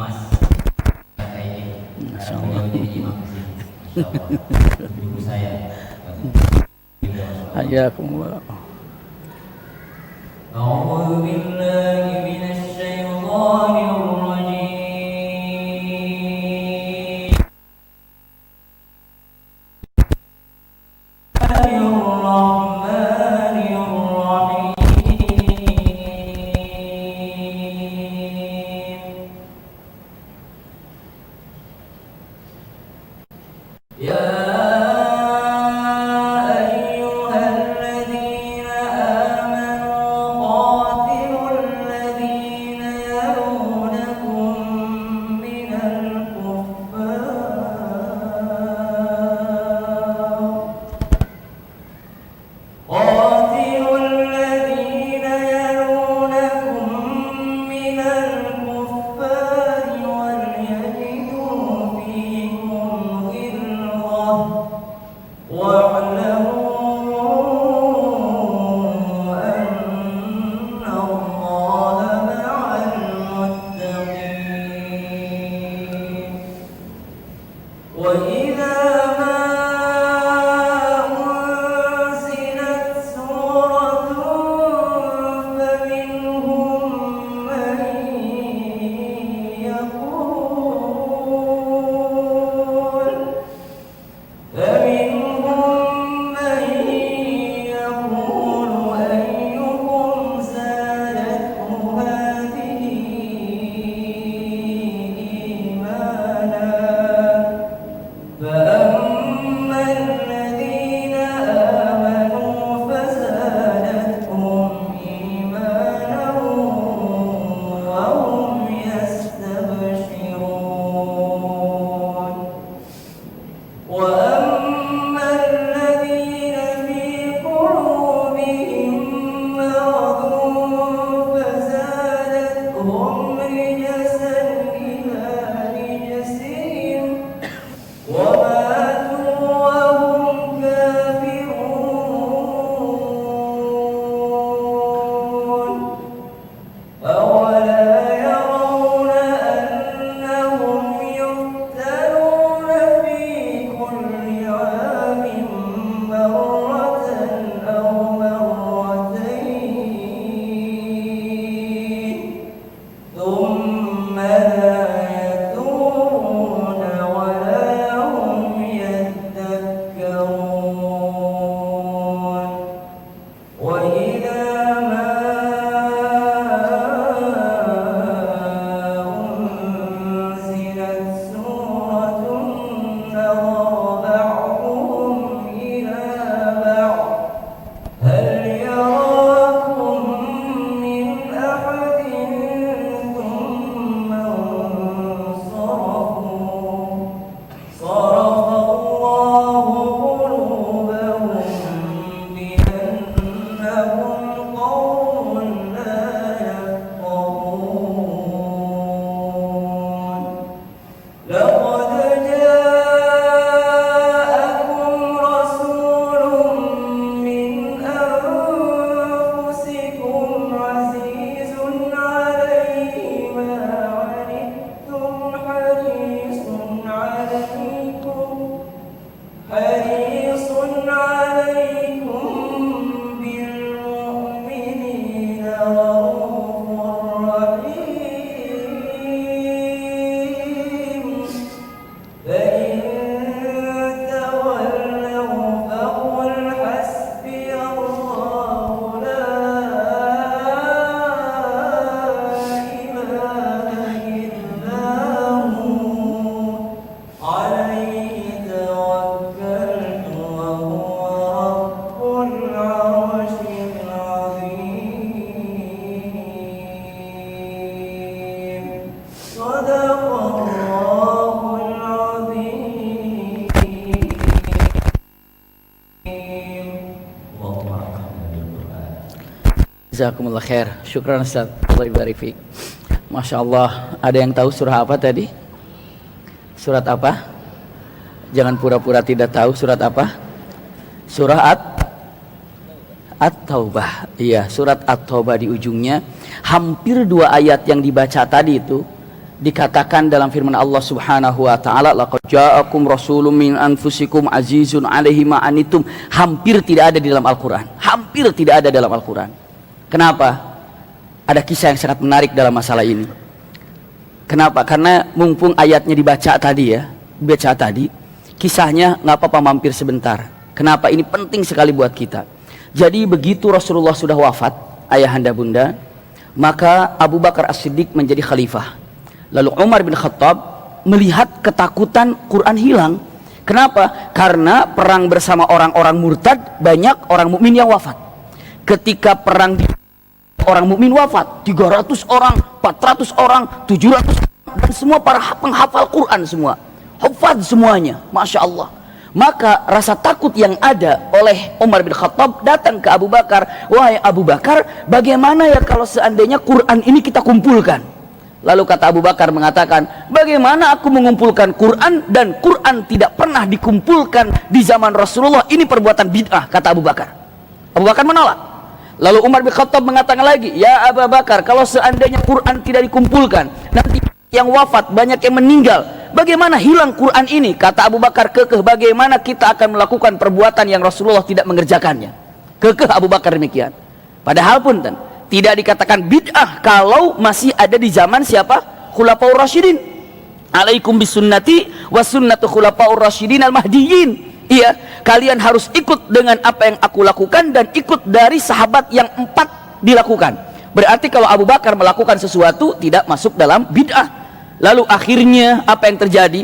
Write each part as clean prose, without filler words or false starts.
Mas Masya Allah. Ibu saya. Hayakumullah. A'udzu billahi minasy syaithanir rajim. Jazakumullah khair. Syukran Ustaz. Allah barik fiik. Masya Allah. Ada yang tahu surah apa tadi? Surat apa? Jangan pura-pura tidak tahu. Surat apa? Surah At-Taubah. Iya, surat At-Taubah di ujungnya. Hampir 2 ayat yang dibaca tadi itu dikatakan dalam firman Allah Subhanahu wa taala, laqad ja'akum rasulun min anfusikum azizun 'alaihi ma anittum, hampir tidak ada di dalam Al-Qur'an. Hampir tidak ada dalam Al-Qur'an. Kenapa? Ada kisah yang sangat menarik dalam masalah ini. Kenapa? Karena mumpung ayatnya dibaca tadi ya, kisahnya nggak apa-apa mampir sebentar. Kenapa ini penting sekali buat kita? Jadi begitu Rasulullah sudah wafat, ayahanda bunda, maka Abu Bakar As-Siddiq menjadi khalifah. Lalu Umar bin Khattab melihat ketakutan Quran hilang. Kenapa? Karena perang bersama orang-orang murtad, banyak orang mukmin yang wafat. Ketika perang orang mukmin wafat, 300 orang, 400 orang, 700 orang, dan semua para penghafal Quran semua, hafaz semuanya, Masya Allah. Maka rasa takut yang ada oleh Umar bin Khattab datang ke Abu Bakar, wahai Abu Bakar, bagaimana ya kalau seandainya Quran ini kita kumpulkan? Lalu kata Abu Bakar mengatakan, bagaimana aku mengumpulkan Quran dan Quran tidak pernah dikumpulkan di zaman Rasulullah, ini perbuatan bid'ah, kata Abu Bakar. Abu Bakar menolak. Lalu Umar bin Khattab mengatakan lagi, ya Abu Bakar, kalau seandainya Quran tidak dikumpulkan, nanti yang wafat banyak yang meninggal, bagaimana hilang Quran ini? Kata Abu Bakar kekeh, bagaimana kita akan melakukan perbuatan yang Rasulullah tidak mengerjakannya? Kekeh Abu Bakar demikian. Padahal pun tidak dikatakan bid'ah kalau masih ada di zaman siapa? Khulafaur Rasyidin. Alaikum bisunnati wa sunnatu khulafaur Rasyidin al-mahdiyyin. Iya, kalian harus ikut dengan apa yang aku lakukan dan ikut dari sahabat yang 4 dilakukan. Berarti kalau Abu Bakar melakukan sesuatu tidak masuk dalam bid'ah. Lalu akhirnya apa yang terjadi?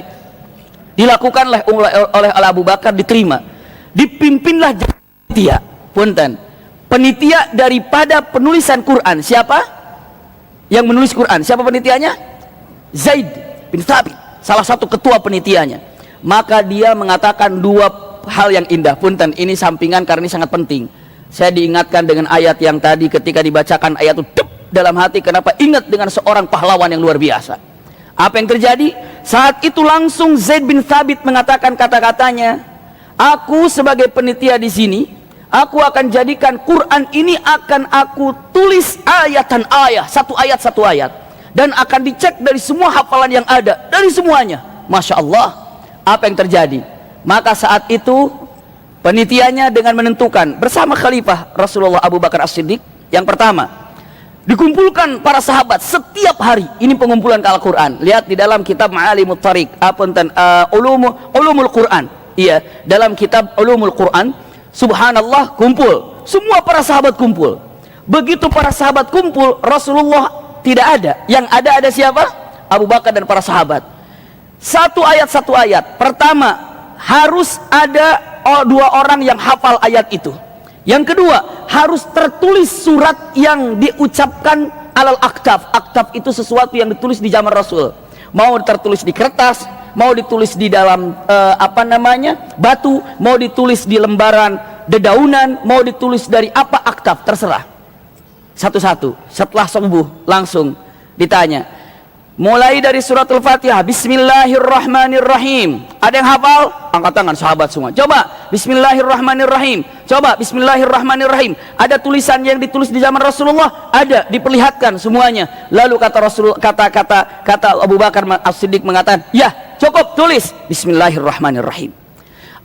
Dilakukanlah oleh Abu Bakar, diterima. Dipimpinlah panitia. Punten. Penitia daripada penulisan Quran. Siapa yang menulis Quran? Siapa penitianya? Zaid bin Thabit, salah satu ketua penitianya. Maka dia mengatakan 2 hal yang indah. Punten, ini sampingan karena ini sangat penting. Saya diingatkan dengan ayat yang tadi ketika dibacakan ayat itu dalam hati, kenapa ingat dengan seorang pahlawan yang luar biasa. Apa yang terjadi? Saat itu langsung Zaid bin Thabit mengatakan kata-katanya, aku sebagai penitia di sini, aku akan jadikan Quran ini akan aku tulis ayatan ayat, satu ayat, dan akan dicek dari semua hafalan yang ada, dari semuanya. Masya Allah. Apa yang terjadi? Maka saat itu penitianya dengan menentukan bersama Khalifah Rasulullah Abu Bakar As-Siddiq, yang pertama dikumpulkan para sahabat setiap hari. Ini pengumpulan ke Al-Quran. Lihat di dalam kitab Ma'alimut Tariq, Ulumul Quran. Iya, dalam kitab Ulumul Quran, subhanallah, kumpul. Semua para sahabat kumpul. Begitu para sahabat kumpul, Rasulullah tidak ada. Yang ada siapa? Abu Bakar dan para sahabat. Satu ayat. Pertama, harus ada 2 orang yang hafal ayat itu. Yang kedua, harus tertulis surat yang diucapkan alal aktaf. Aktaf itu sesuatu yang ditulis di zaman Rasul. Mau tertulis di kertas, mau ditulis di dalam batu, mau ditulis di lembaran dedaunan, mau ditulis dari apa, aktaf, terserah. Satu-satu. Setelah subuh langsung ditanya. Mulai dari suratul Fatihah, Bismillahirrahmanirrahim. Ada yang hafal? Angkat tangan sahabat semua. Coba Bismillahirrahmanirrahim. Coba Bismillahirrahmanirrahim. Ada tulisan yang ditulis di zaman Rasulullah? Ada, diperlihatkan semuanya. Lalu kata Rasul, kata Abu Bakar As-Siddiq mengatakan, "Ya, cukup, tulis Bismillahirrahmanirrahim."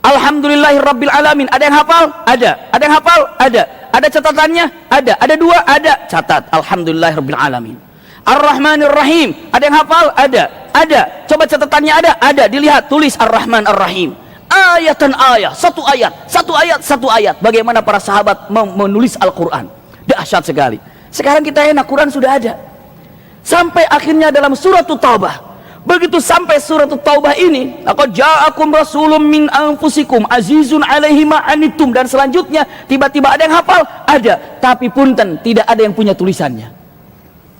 Alhamdulillahirabbil alamin. Ada yang hafal? Ada. Ada yang hafal? Ada. Ada catatannya? Ada. Ada 2? Ada. Catat Alhamdulillahirabbil alamin. Ar-Rahmanir Rahim. Ada yang hafal? Ada. Ada. Coba catatannya ada? Ada. Dilihat, tulis Ar-Rahman Ar-Rahim. Ayatan ayat, satu ayat. Bagaimana para sahabat menulis Al-Quran? Dahsyat sekali. Sekarang kita enak, Quran sudah ada. Sampai akhirnya dalam suratul Taubah. Begitu sampai suratul Taubah ini, laqad ja'akum rasulun min anfusikum azizun 'alaihi ma anittum, dan selanjutnya tiba-tiba ada yang hafal? Ada. Tapi punten, tidak ada yang punya tulisannya.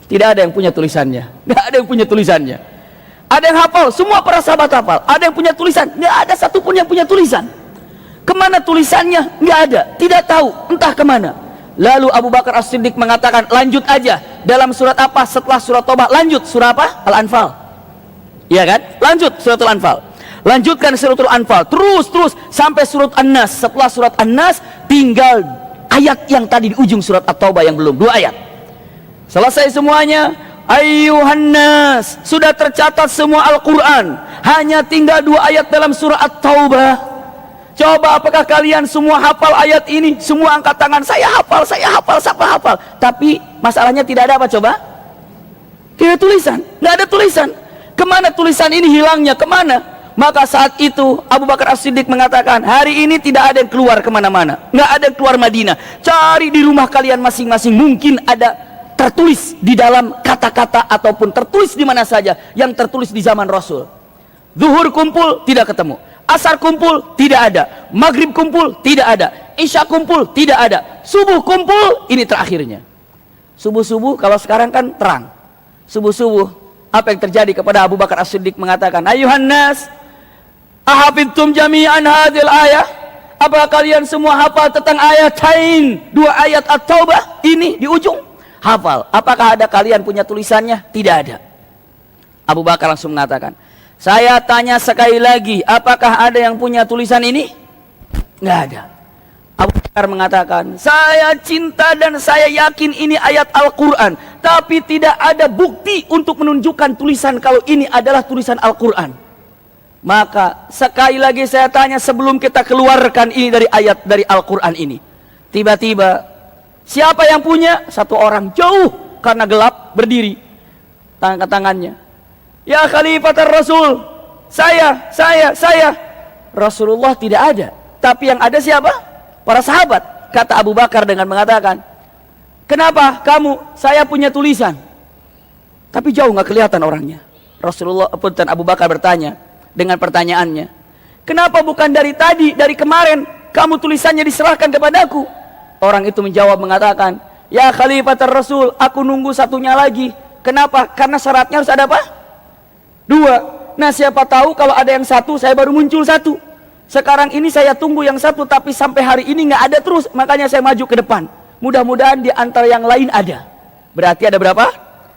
Tidak ada yang punya tulisannya. Tidak ada yang punya tulisannya. Ada yang hafal, semua para sahabat hafal. Ada yang punya tulisan, tidak ada satupun yang punya tulisan. Kemana tulisannya? Tidak ada, tidak tahu, entah kemana. Lalu Abu Bakar As-Siddiq mengatakan, lanjut aja. Dalam surat apa? Setelah surat Taubah, lanjut surah apa? Al-Anfal. Iya kan? Lanjut suratul Anfal. Lanjutkan suratul Anfal, terus sampai surat An-Nas. Setelah surat An-Nas tinggal ayat yang tadi di ujung surat At-Taubah yang belum, 2 ayat. Selesai semuanya, Ayyuhan nas, sudah tercatat semua Al-Quran, hanya tinggal 2 ayat dalam surah At-Taubah. Coba apakah kalian semua hafal ayat ini? Semua angkat tangan, saya hafal, siapa hafal. Tapi masalahnya tidak ada apa coba? Tidak tulisan, nggak ada tulisan. Kemana tulisan ini hilangnya, kemana? Maka saat itu Abu Bakar As-Siddiq mengatakan, hari ini tidak ada yang keluar kemana-mana, nggak ada yang keluar Madinah. Cari di rumah kalian masing-masing, mungkin ada tertulis di dalam kata-kata ataupun tertulis di mana saja yang tertulis di zaman Rasul. Zuhur kumpul, tidak ketemu. Asar kumpul, tidak ada. Maghrib kumpul, tidak ada. Isya kumpul, tidak ada. Subuh kumpul, ini terakhirnya. Subuh-subuh, kalau sekarang kan terang. Subuh-subuh, apa yang terjadi kepada Abu Bakar As-Siddiq mengatakan, Ayuhan nas, ahafidtum jami'an hadil ayah. Apakah kalian semua hafal tentang ayatain, 2 ayat At-Taubah ini di ujung? Hafal. Apakah ada kalian punya tulisannya? Tidak ada. Abu Bakar langsung mengatakan, saya tanya sekali lagi, apakah ada yang punya tulisan ini? Nggak ada. Abu Bakar mengatakan, saya cinta dan saya yakin ini ayat Al-Quran, tapi tidak ada bukti untuk menunjukkan tulisan kalau ini adalah tulisan Al-Quran. Maka sekali lagi saya tanya, sebelum kita keluarkan ini dari ayat dari Al-Quran ini, tiba-tiba siapa yang punya? Satu orang jauh karena gelap berdiri, angkat tangannya, ya Khalifatul Rasul, saya. Rasulullah tidak ada, tapi yang ada siapa? Para sahabat. Kata Abu Bakar dengan mengatakan, kenapa kamu? Saya punya tulisan, tapi jauh nggak kelihatan orangnya. Rasulullah dan Abu Bakar bertanya dengan pertanyaannya, kenapa bukan dari tadi, dari kemarin kamu tulisannya diserahkan kepadaku? Orang itu menjawab mengatakan, ya Khalifatul Rasul, aku nunggu satunya lagi. Kenapa? Karena syaratnya harus ada apa? 2. Nah, siapa tahu kalau ada yang 1, saya baru muncul 1. Sekarang ini saya tunggu yang 1, tapi sampai hari ini nggak ada terus. Makanya saya maju ke depan. Mudah-mudahan di antara yang lain ada. Berarti ada berapa?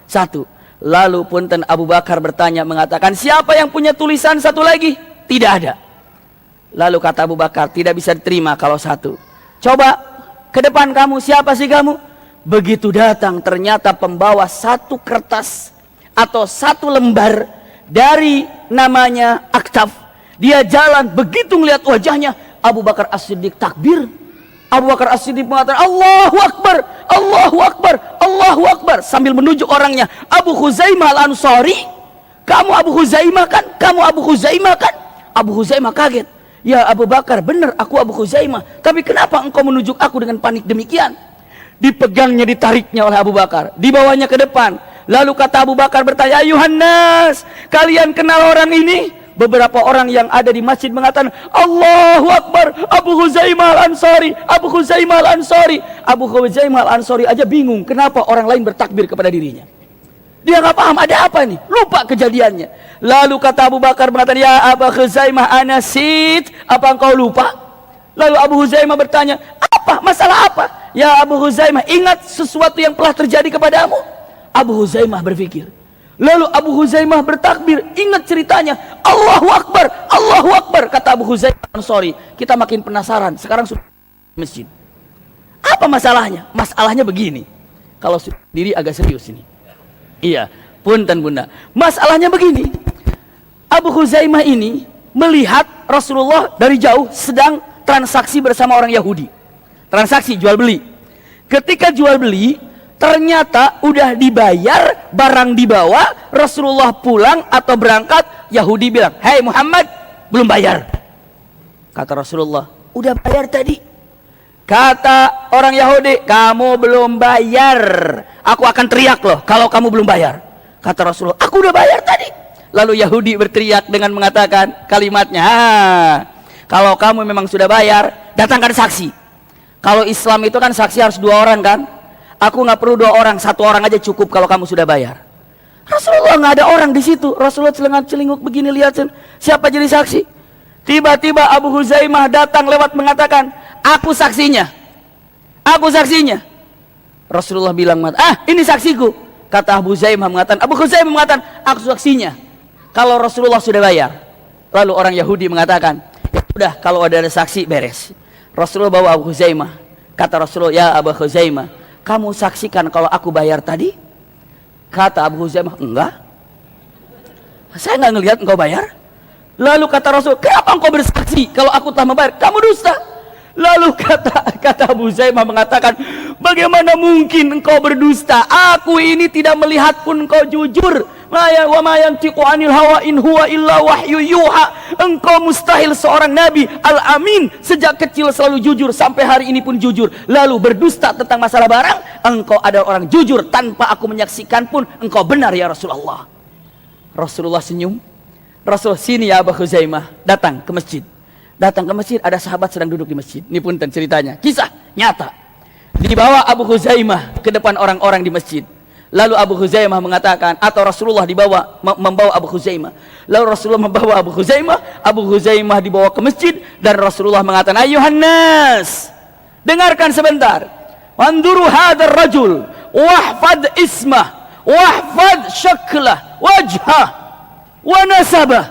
1. Lalu punten Abu Bakar bertanya mengatakan, siapa yang punya tulisan 1 lagi? Tidak ada. Lalu kata Abu Bakar, tidak bisa diterima kalau 1. Coba ke depan kamu, siapa sih kamu? Begitu datang, ternyata pembawa 1 kertas atau 1 lembar dari namanya Aktaf. Dia jalan, begitu melihat wajahnya, Abu Bakar As-Siddiq takbir. Abu Bakar As-Siddiq mengatakan, Allahu Akbar, Allahu Akbar, Allahu Akbar, sambil menunjuk orangnya, Abu Khuzaimah Al-Ansari. Kamu Abu Khuzaimah kan? Kamu Abu Khuzaimah kan? Abu Khuzaimah kaget. Ya Abu Bakar, benar aku Abu Khuzaimah. Tapi kenapa engkau menunjuk aku dengan panik demikian? Dipegangnya, ditariknya oleh Abu Bakar, dibawanya ke depan. Lalu kata Abu Bakar bertanya, Ayuhan nas, kalian kenal orang ini? Beberapa orang yang ada di masjid mengatakan, Allahu Akbar, Abu Khuzaimah Al-Ansari, Abu Khuzaimah Al-Ansari. Abu Khuzaimah Al-Ansari aja bingung, kenapa orang lain bertakbir kepada dirinya. Dia nggak paham ada apa nih, lupa kejadiannya. Lalu kata Abu Bakar mengatakan, ya Abu Khuzaimah anasit, apa engkau lupa? Lalu Abu Khuzaimah bertanya, apa? Masalah apa? Ya Abu Khuzaimah, ingat sesuatu yang telah terjadi kepadamu? Abu Khuzaimah berpikir. Lalu Abu Khuzaimah bertakbir, ingat ceritanya. Allahu Akbar, Allahu Akbar. Kata Abu Khuzaimah, sorry, kita makin penasaran. Sekarang sudah masjid. Apa masalahnya? Masalahnya begini. Kalau diri agak serius ini. Iya, punten bunda. Masalahnya begini. Abu Khuzaimah ini melihat Rasulullah dari jauh sedang transaksi bersama orang Yahudi. Transaksi jual beli. Ketika jual beli, ternyata udah dibayar, barang dibawa, Rasulullah pulang atau berangkat, Yahudi bilang, "Hei Muhammad, belum bayar." Kata Rasulullah, "Udah bayar tadi." Kata orang Yahudi, "Kamu belum bayar. Aku akan teriak loh kalau kamu belum bayar." Kata Rasulullah, "Aku udah bayar tadi." Lalu Yahudi berteriak dengan mengatakan kalimatnya, "Kalau kamu memang sudah bayar, datangkan saksi." Kalau Islam itu kan saksi harus 2 orang kan? Aku nggak perlu 2 orang, 1 orang aja cukup kalau kamu sudah bayar. Rasulullah nggak ada orang di situ. Rasulullah celingak-celinguk begini, lihat siapa jadi saksi. Tiba-tiba Abu Khuzaimah datang lewat mengatakan, "Aku saksinya, aku saksinya." Rasulullah bilang, ini saksiku." Kata Abu Khuzaimah mengatakan, "Aku saksinya." Kalau Rasulullah sudah bayar. Lalu orang Yahudi mengatakan, "Ya sudah, kalau ada saksi beres." Rasulullah bawa Abu Khuzaimah. Kata Rasulullah, "Ya Abu Khuzaimah, kamu saksikan kalau aku bayar tadi?" Kata Abu Huzaimah, enggak, saya nggak ngelihat engkau bayar. Lalu kata Rasul, kenapa engkau bersaksi kalau aku telah membayar? Kamu dusta. Lalu kata Abu Huzaimah mengatakan, bagaimana mungkin engkau berdusta? Aku ini tidak melihat pun engkau jujur. Wa ma yantiqu anil hawa in huwa illa wahyu yuha. Engkau mustahil seorang nabi al-amin, sejak kecil selalu jujur, sampai hari ini pun jujur. Lalu berdusta tentang masalah barang, engkau adalah orang jujur tanpa aku menyaksikan pun engkau benar ya Rasulullah. Rasulullah senyum. Rasul, sini ya Abu Huzaimah. Datang ke masjid. Datang ke masjid, ada sahabat sedang duduk di masjid. Ini punten ceritanya, kisah nyata. Dibawa Abu Huzaimah ke depan orang-orang di masjid. Lalu Abu Huzaimah mengatakan, atau Rasulullah membawa Abu Huzaimah. Lalu Rasulullah membawa Abu Huzaimah. Abu Huzaimah dibawa ke masjid dan Rasulullah mengatakan, ayuhan nas, dengarkan sebentar. Manduru hadar rajul, wahfad ismah, wahfad syaklah, wajhah, wa nasabah.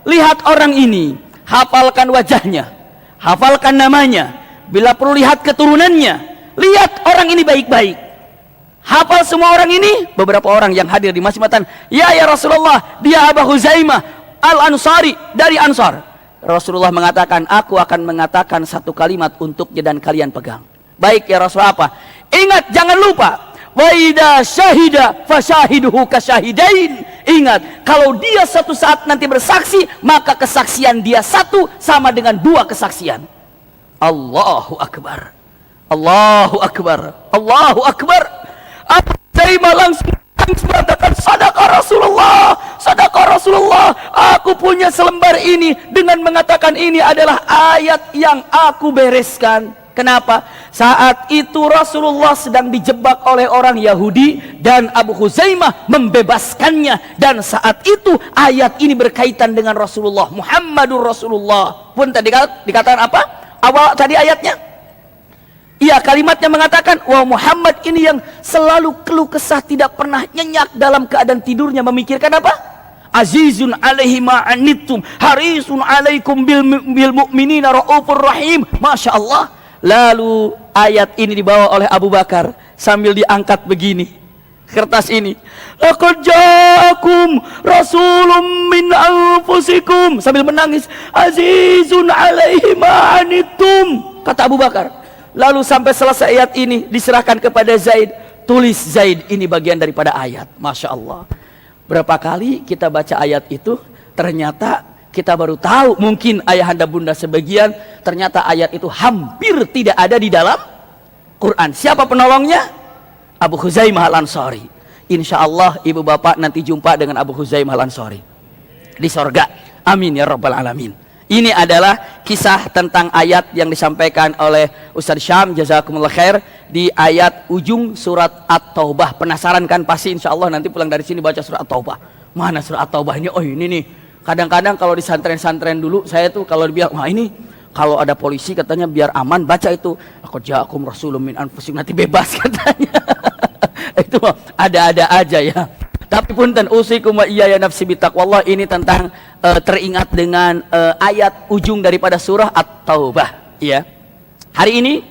Lihat orang ini, hafalkan wajahnya, hafalkan namanya, bila perlu lihat keturunannya, lihat orang ini baik-baik. Hafal semua orang ini. Beberapa orang yang hadir di masjid mengatakan, ya Rasulullah, dia Abu Huzaimah al-Ansari dari Ansar. Rasulullah mengatakan, aku akan mengatakan satu kalimat untuknya dan kalian pegang. Baik ya Rasulullah, apa? Ingat, jangan lupa, wa idza syahida fasyahiduhu kasyahidain. Ingat, kalau dia satu saat nanti bersaksi, maka kesaksian dia satu sama dengan dua kesaksian. Allahu Akbar, Allahu Akbar, Allahu Akbar. Abu Huzaimah langsung mengatakan, sadaqah Rasulullah, sadaqah Rasulullah. Aku punya selembar ini dengan mengatakan ini adalah ayat yang aku bereskan. Kenapa? Saat itu Rasulullah sedang dijebak oleh orang Yahudi dan Abu Huzaimah membebaskannya. Dan saat itu ayat ini berkaitan dengan Rasulullah, Muhammadur Rasulullah. Pun tadi dikatakan apa? Awal tadi ayatnya? Iya, kalimatnya mengatakan, wah Muhammad ini yang selalu keluh kesah, tidak pernah nyenyak dalam keadaan tidurnya, memikirkan apa? Azizun alaihi ma'anittum, harisun alaikum bil mu'minina ra'ufur rahim. Masya Allah. Lalu ayat ini dibawa oleh Abu Bakar sambil diangkat begini, kertas ini. Laqad ja'akum rasulun min anfusikum, sambil menangis. Azizun alaihi ma'anittum, kata Abu Bakar. Lalu sampai selesai ayat ini diserahkan kepada Zaid. Tulis Zaid, ini bagian daripada ayat. Masya Allah. Berapa kali kita baca ayat itu, ternyata kita baru tahu, mungkin ayahanda bunda sebagian, ternyata ayat itu hampir tidak ada di dalam Quran. Siapa penolongnya? Abu Huzaimah al-Ansari. Insya Allah ibu bapak nanti jumpa dengan Abu Huzaimah al-Ansari di sorga. Amin ya rabbal alamin. Ini adalah kisah tentang ayat yang disampaikan oleh Ustaz Syam, jazakumullah khair, di ayat ujung surat At-Taubah. Penasaran kan? Pasti insya Allah nanti pulang dari sini baca surat At-Taubah. Mana surat At-Taubah ini? Oh ini nih. Kadang-kadang kalau di santren-santren dulu, saya tuh kalau bilang, wah ini kalau ada polisi katanya biar aman, baca itu. Laqad ja'akum rasulun min anfusikum, nanti bebas katanya. Itu ada-ada aja ya. Tapi punten, usikum wa iyaya nafsi bitaqwallah, ini tentang teringat dengan ayat ujung daripada surah At-Taubah ya. Hari ini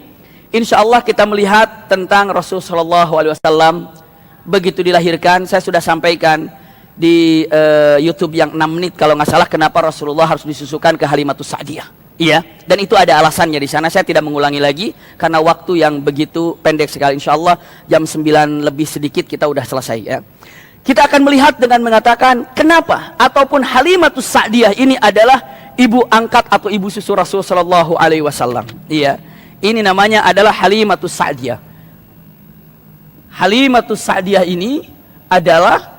insya Allah kita melihat tentang Rasulullah SAW begitu dilahirkan. Saya sudah sampaikan di YouTube yang 6 menit kalau nggak salah, kenapa Rasulullah harus disusukan ke Halimatus Sa'diyah. Iya, dan itu ada alasannya di sana. Saya tidak mengulangi lagi karena waktu yang begitu pendek sekali. Insya Allah jam 9 lebih sedikit kita udah selesai ya. Kita akan melihat dengan mengatakan kenapa ataupun Halimatus Sa'diyah ini adalah ibu angkat atau ibu susu Rasul sallallahu alaihi wasallam. Iya. Ini namanya adalah Halimatus Sa'diyah. Halimatus Sa'diyah ini adalah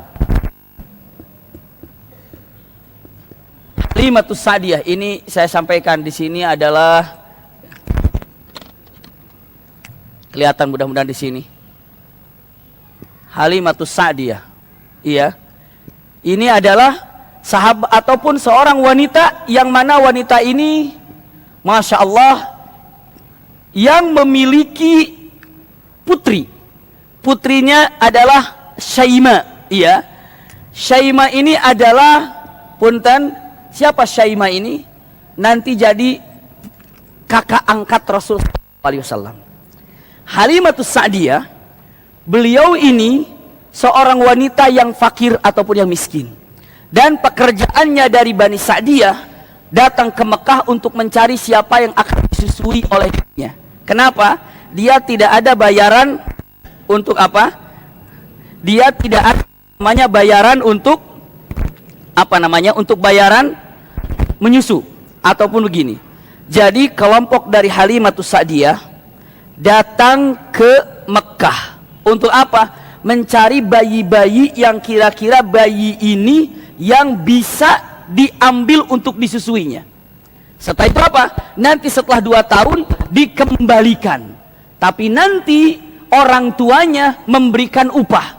Halimatus Sa'diyah ini saya sampaikan di sini adalah kelihatan mudah-mudahan di sini. Halimatus Sa'diyah. Iya, ini adalah sahabat ataupun seorang wanita yang mana wanita ini, masya Allah, yang memiliki putri. Putrinya adalah Syaimah. Iya, Syaimah ini adalah punten. Siapa Syaimah ini? Nanti jadi kakak angkat Rasul sallallahu alaihi wasallam. Halimatus Sa'diyah, beliau ini seorang wanita yang fakir ataupun yang miskin. Dan pekerjaannya dari Bani Sa'diyah datang ke Mekah untuk mencari siapa yang akan disusui oleh dirinya. Kenapa? Dia tidak ada bayaran untuk apa? Dia tidak ada namanya bayaran untuk untuk bayaran menyusu ataupun begini. Jadi kelompok dari Halimatus Sa'diyah datang ke Mekah untuk apa? Mencari bayi-bayi yang kira-kira bayi ini yang bisa diambil untuk disusuinya. Setelah itu apa? Nanti setelah 2 tahun dikembalikan. Tapi nanti orang tuanya memberikan upah.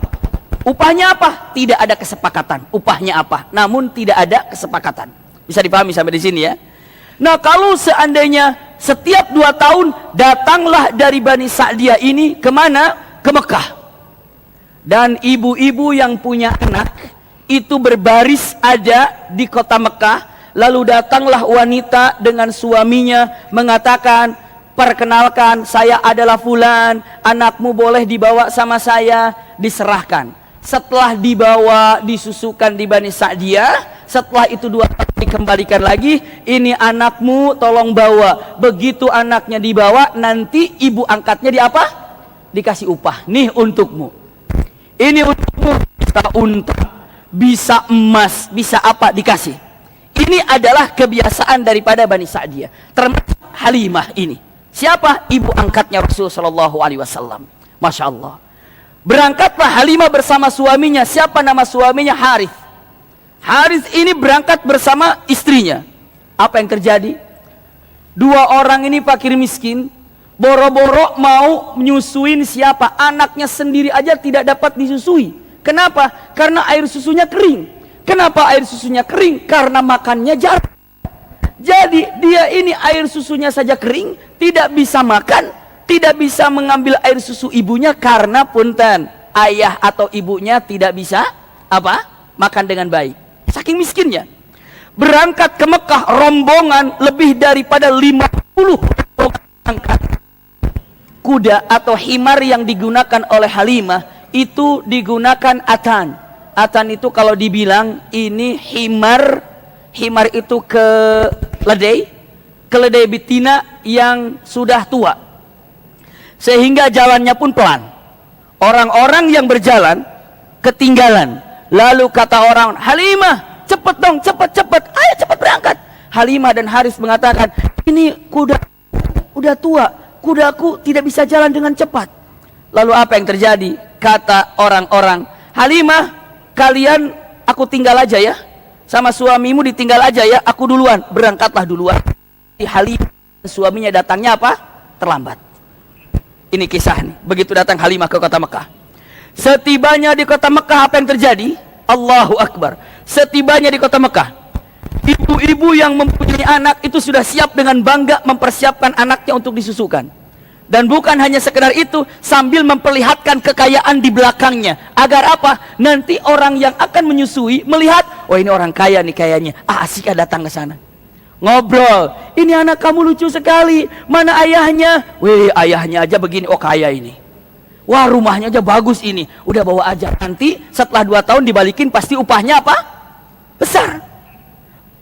Upahnya apa? Tidak ada kesepakatan. Upahnya apa? Namun tidak ada kesepakatan. Bisa dipahami sampai di sini ya. Nah, kalau seandainya setiap 2 tahun datanglah dari Bani Sa'diyah ini kemana? Ke Mekah. Dan ibu-ibu yang punya anak itu berbaris ada di kota Mekah. Lalu datanglah wanita dengan suaminya mengatakan, perkenalkan, saya adalah fulan, anakmu boleh dibawa sama saya. Diserahkan. Setelah dibawa, disusukan di Bani Sa'diyah, setelah itu 2 tahun dikembalikan lagi, ini anakmu tolong bawa. Begitu anaknya dibawa, nanti ibu angkatnya di apa? Dikasih upah. Nih untukmu. Ini untukmu. Bisa unta, bisa emas, bisa apa dikasih. Ini adalah kebiasaan daripada Bani Sa'diyah. Termasuk Halimah ini. Siapa? Ibu angkatnya Rasulullah SAW. Masya Allah. Berangkatlah Halimah bersama suaminya. Siapa nama suaminya? Harith. Harith ini berangkat bersama istrinya. Apa yang terjadi? 2 orang ini fakir miskin, boro-boro mau menyusuin siapa? Anaknya sendiri aja tidak dapat disusui. Kenapa? Karena air susunya kering. Kenapa air susunya kering? Karena makannya jarang. Jadi dia ini air susunya saja kering, tidak bisa makan, tidak bisa mengambil air susu ibunya karena punten ayah atau ibunya tidak bisa makan dengan baik. Saking miskinnya. Berangkat ke Mekah rombongan lebih daripada 50 angkat kuda atau himar yang digunakan oleh Halimah itu digunakan atan. Atan itu kalau dibilang ini himar itu keledai betina yang sudah tua. Sehingga jalannya pun pelan. Orang-orang yang berjalan ketinggalan. Lalu kata orang, Halimah, cepet dong, cepet, ayo cepet berangkat. Halimah dan Haris mengatakan, ini kuda udah tua, kudaku tidak bisa jalan dengan cepat. Lalu apa yang terjadi? Kata orang-orang, Halimah, kalian aku tinggal aja ya. Sama suamimu ditinggal aja ya, aku duluan. Berangkatlah duluan. Halimah suaminya datangnya apa? Terlambat. Ini kisah nih. Begitu datang Halimah ke kota Mekah. Setibanya di kota Mekah apa yang terjadi? Allahu Akbar. Setibanya di kota Mekah, ibu-ibu yang mempunyai anak itu sudah siap dengan bangga mempersiapkan anaknya untuk disusukan. Dan bukan hanya sekedar itu, sambil memperlihatkan kekayaan di belakangnya. Agar apa? Nanti orang yang akan menyusui melihat, oh ini orang kaya nih kayaknya. Asik datang ke sana. Ngobrol, ini anak kamu lucu sekali, mana ayahnya? Wih, ayahnya aja begini, oh kaya ini. Wah, rumahnya aja bagus ini, udah bawa aja. Nanti setelah 2 tahun dibalikin pasti upahnya apa? Besar.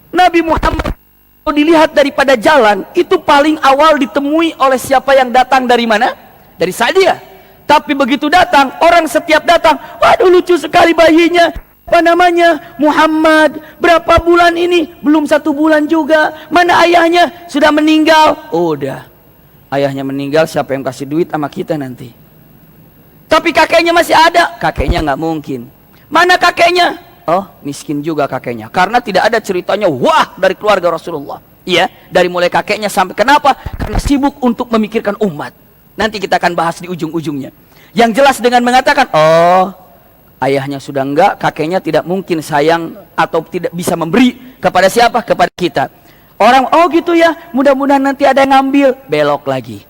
Nabi Muhammad kalau dilihat daripada jalan, itu paling awal ditemui oleh siapa yang datang dari mana? Dari Sa'diyah. Tapi begitu datang, orang setiap datang, waduh lucu sekali bayinya. Apa namanya? Muhammad. Berapa bulan ini? Belum 1 bulan juga. Mana ayahnya? Sudah meninggal. Oh, udah. Ayahnya meninggal, siapa yang kasih duit sama kita nanti? Tapi kakeknya masih ada. Kakeknya nggak mungkin. Mana kakeknya? Oh, miskin juga kakeknya. Karena tidak ada ceritanya wah dari keluarga Rasulullah. Iya, dari mulai kakeknya sampai kenapa? Karena sibuk untuk memikirkan umat. Nanti kita akan bahas di ujung-ujungnya. Yang jelas dengan mengatakan, oh, ayahnya sudah enggak, kakeknya tidak mungkin sayang atau tidak bisa memberi kepada siapa? Kepada kita. Orang, oh gitu ya, mudah-mudahan nanti ada yang ngambil. Belok lagi.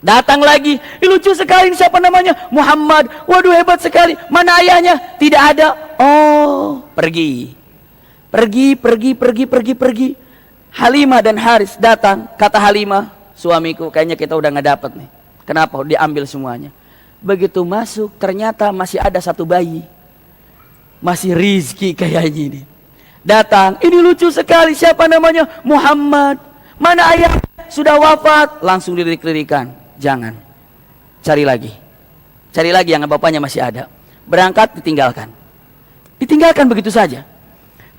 Datang lagi, lucu sekali, siapa namanya? Muhammad. Waduh hebat sekali. Mana ayahnya? Tidak ada. Oh, pergi. Pergi. Halimah dan Haris datang. Kata Halimah, suamiku kayaknya kita udah nggak dapat nih. Kenapa? Diambil semuanya. Begitu masuk ternyata masih ada satu bayi. Masih Rizki kayaknya ini. Datang, ini lucu sekali, siapa namanya? Muhammad. Mana ayah? Sudah wafat. Langsung dilirik-lirikan. Jangan. Cari lagi. Cari lagi yang bapaknya masih ada. Berangkat ditinggalkan. Ditinggalkan begitu saja.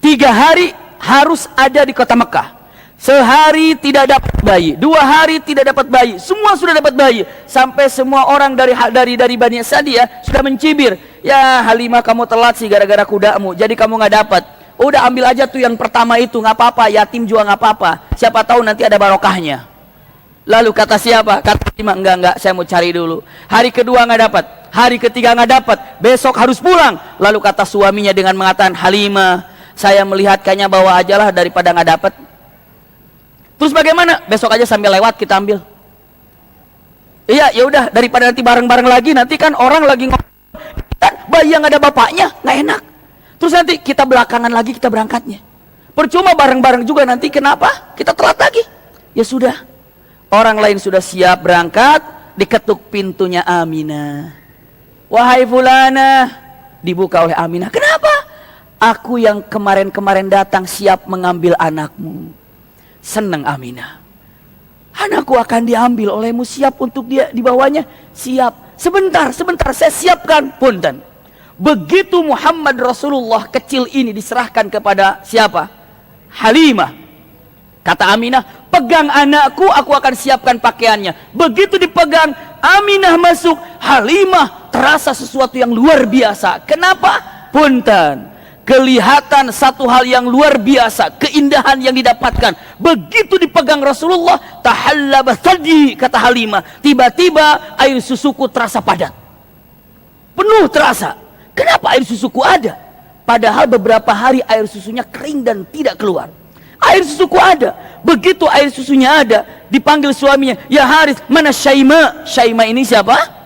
3 hari harus ada di kota Mekah. Sehari tidak dapat bayi, 2 hari tidak dapat bayi, semua sudah dapat bayi. Sampai semua orang dari Bani Sa'diyah sudah mencibir. Ya Halimah, kamu telat sih gara-gara kudamu, jadi kamu nggak dapat. Udah ambil aja tuh yang pertama itu, nggak apa-apa, yatim juga nggak apa-apa. Siapa tahu nanti ada barokahnya. Lalu kata siapa? Kata Halimah, enggak, saya mau cari dulu. Hari kedua nggak dapat, hari ketiga nggak dapat, besok harus pulang. Lalu kata suaminya dengan mengatakan, Halimah, saya melihat kayaknya bawa aja lah daripada nggak dapat. Terus bagaimana? Besok aja sambil lewat kita ambil. Iya, ya udah, daripada nanti bareng-bareng lagi, nanti kan orang lagi kan bayi yang ada bapaknya, nggak enak. Terus nanti kita belakangan lagi kita berangkatnya. Percuma bareng-bareng juga, nanti kenapa? Kita telat lagi. Ya sudah. Orang lain sudah siap berangkat, diketuk pintunya Aminah. Wahai fulana, dibuka oleh Aminah. Kenapa? Aku yang kemarin-kemarin datang siap mengambil anakmu. Senang Aminah. Anakku akan diambil olehmu, siap untuk dia dibawanya? Siap. Sebentar, saya siapkan. Punten. Begitu Muhammad Rasulullah kecil ini diserahkan kepada siapa? Halimah. Kata Aminah, pegang anakku, aku akan siapkan pakaiannya. Begitu dipegang, Aminah masuk, Halimah terasa sesuatu yang luar biasa. Kenapa? Punten. Kelihatan satu hal yang luar biasa, keindahan yang didapatkan. Begitu dipegang Rasulullah, tahallaba thadi, kata Halimah, tiba-tiba air susuku terasa padat, penuh terasa. Kenapa air susuku ada? Padahal beberapa hari air susunya kering dan tidak keluar. Air susuku ada. Begitu air susunya ada, dipanggil suaminya, ya Haris, mana Syaima? Syaima ini siapa?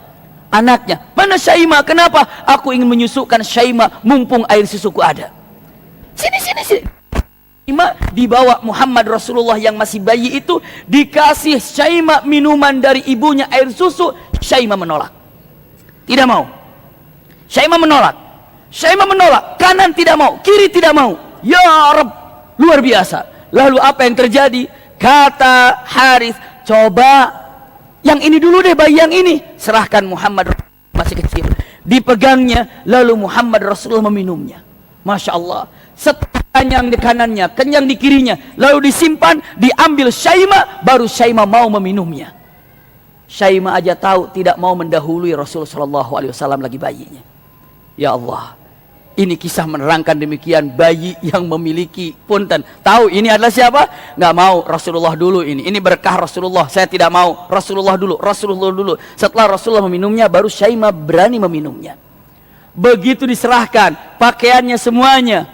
Anaknya. Mana Syaima? Kenapa? Aku ingin menyusukan Syaima mumpung air susuku ada. Sini. Syaima dibawa Muhammad Rasulullah yang masih bayi itu, dikasih Syaima minuman dari ibunya, air susu. Syaima menolak. Tidak mau. Syaima menolak. Kanan tidak mau, kiri tidak mau. Ya Rabb, luar biasa. Lalu apa yang terjadi? Kata Haris, coba yang ini dulu deh, bayi yang ini. Serahkan Muhammad, masih kecil. Dipegangnya, lalu Muhammad Rasulullah meminumnya. Masya Allah. Setelah kenyang di kanannya, kenyang di kirinya, lalu disimpan, diambil Syaima, baru Syaima mau meminumnya. Syaima aja tahu tidak mau mendahului Rasulullah SAW lagi bayinya. Ya Allah, ini kisah menerangkan demikian, bayi yang memiliki punten. Tahu ini adalah siapa? Nggak mau, Rasulullah dulu ini. Ini berkah Rasulullah, saya tidak mau. Rasulullah dulu. Setelah Rasulullah meminumnya, baru Syaima berani meminumnya. Begitu diserahkan, pakaiannya semuanya.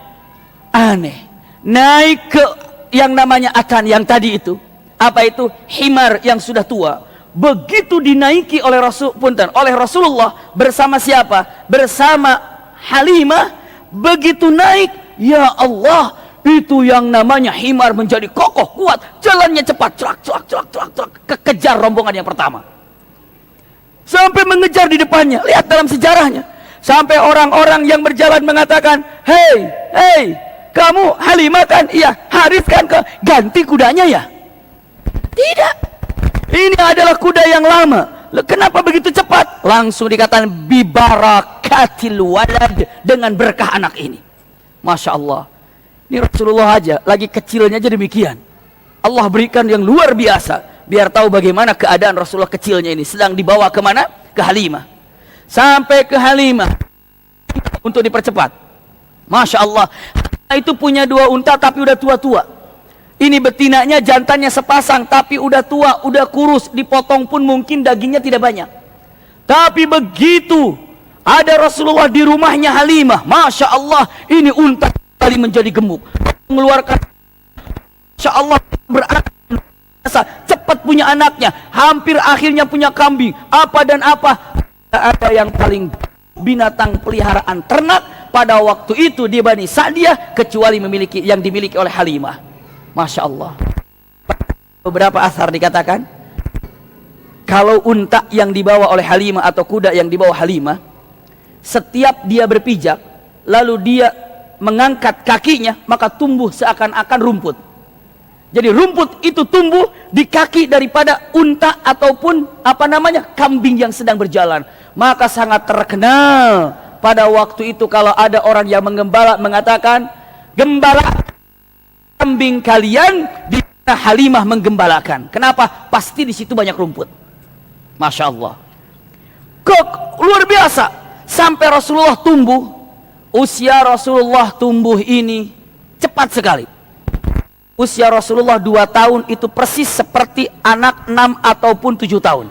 Aneh. Naik ke yang namanya akan, yang tadi itu. Apa itu? Himar yang sudah tua. Begitu dinaiki oleh Rasulullah bersama siapa? Bersama Halimah. Begitu naik, ya Allah, itu yang namanya himar menjadi kokoh kuat, jalannya cepat, kekejar rombongan yang pertama, sampai mengejar di depannya. Lihat dalam sejarahnya, sampai orang-orang yang berjalan mengatakan, hei, kamu Halimah kan? Iya. Haris kan? Ganti kudanya ya? Tidak, ini adalah kuda yang lama. Kenapa begitu cepat? Langsung dikatakan bibarakatil walad, dengan berkah anak ini. Masya Allah. Ini Rasulullah aja lagi kecilnya aja demikian. Allah berikan yang luar biasa. Biar tahu bagaimana keadaan Rasulullah kecilnya ini. Sedang dibawa kemana? Ke Halimah. Sampai ke Halimah untuk dipercepat. Masya Allah. Itu punya 2 unta tapi udah tua-tua. Ini betinanya, jantannya sepasang, tapi udah tua, udah kurus, dipotong pun mungkin dagingnya tidak banyak. Tapi begitu ada Rasulullah di rumahnya Halimah, Masya Allah, ini unta kali menjadi gemuk, mengeluarkan, Masya Allah, beranak, cepat punya anaknya, hampir akhirnya punya kambing, apa dan apa. Ada yang paling binatang peliharaan ternak pada waktu itu di Bani Sa'diyah, kecuali yang dimiliki oleh Halimah. Masya Allah. Beberapa asar dikatakan Kalau unta yang dibawa oleh Halimah atau kuda yang dibawa Halimah, setiap dia berpijak, lalu dia mengangkat kakinya, maka tumbuh seakan-akan rumput. Jadi rumput itu tumbuh di kaki daripada unta ataupun kambing yang sedang berjalan. Maka sangat terkenal pada waktu itu kalau ada orang yang menggembala mengatakan, gembala kambing kalian di mana Halimah menggembalakan. Kenapa? Pasti di situ banyak rumput. Masya Allah. Luar biasa. Sampai Rasulullah tumbuh. Usia Rasulullah tumbuh ini cepat sekali. Usia Rasulullah 2 tahun itu persis seperti anak 6 ataupun 7 tahun.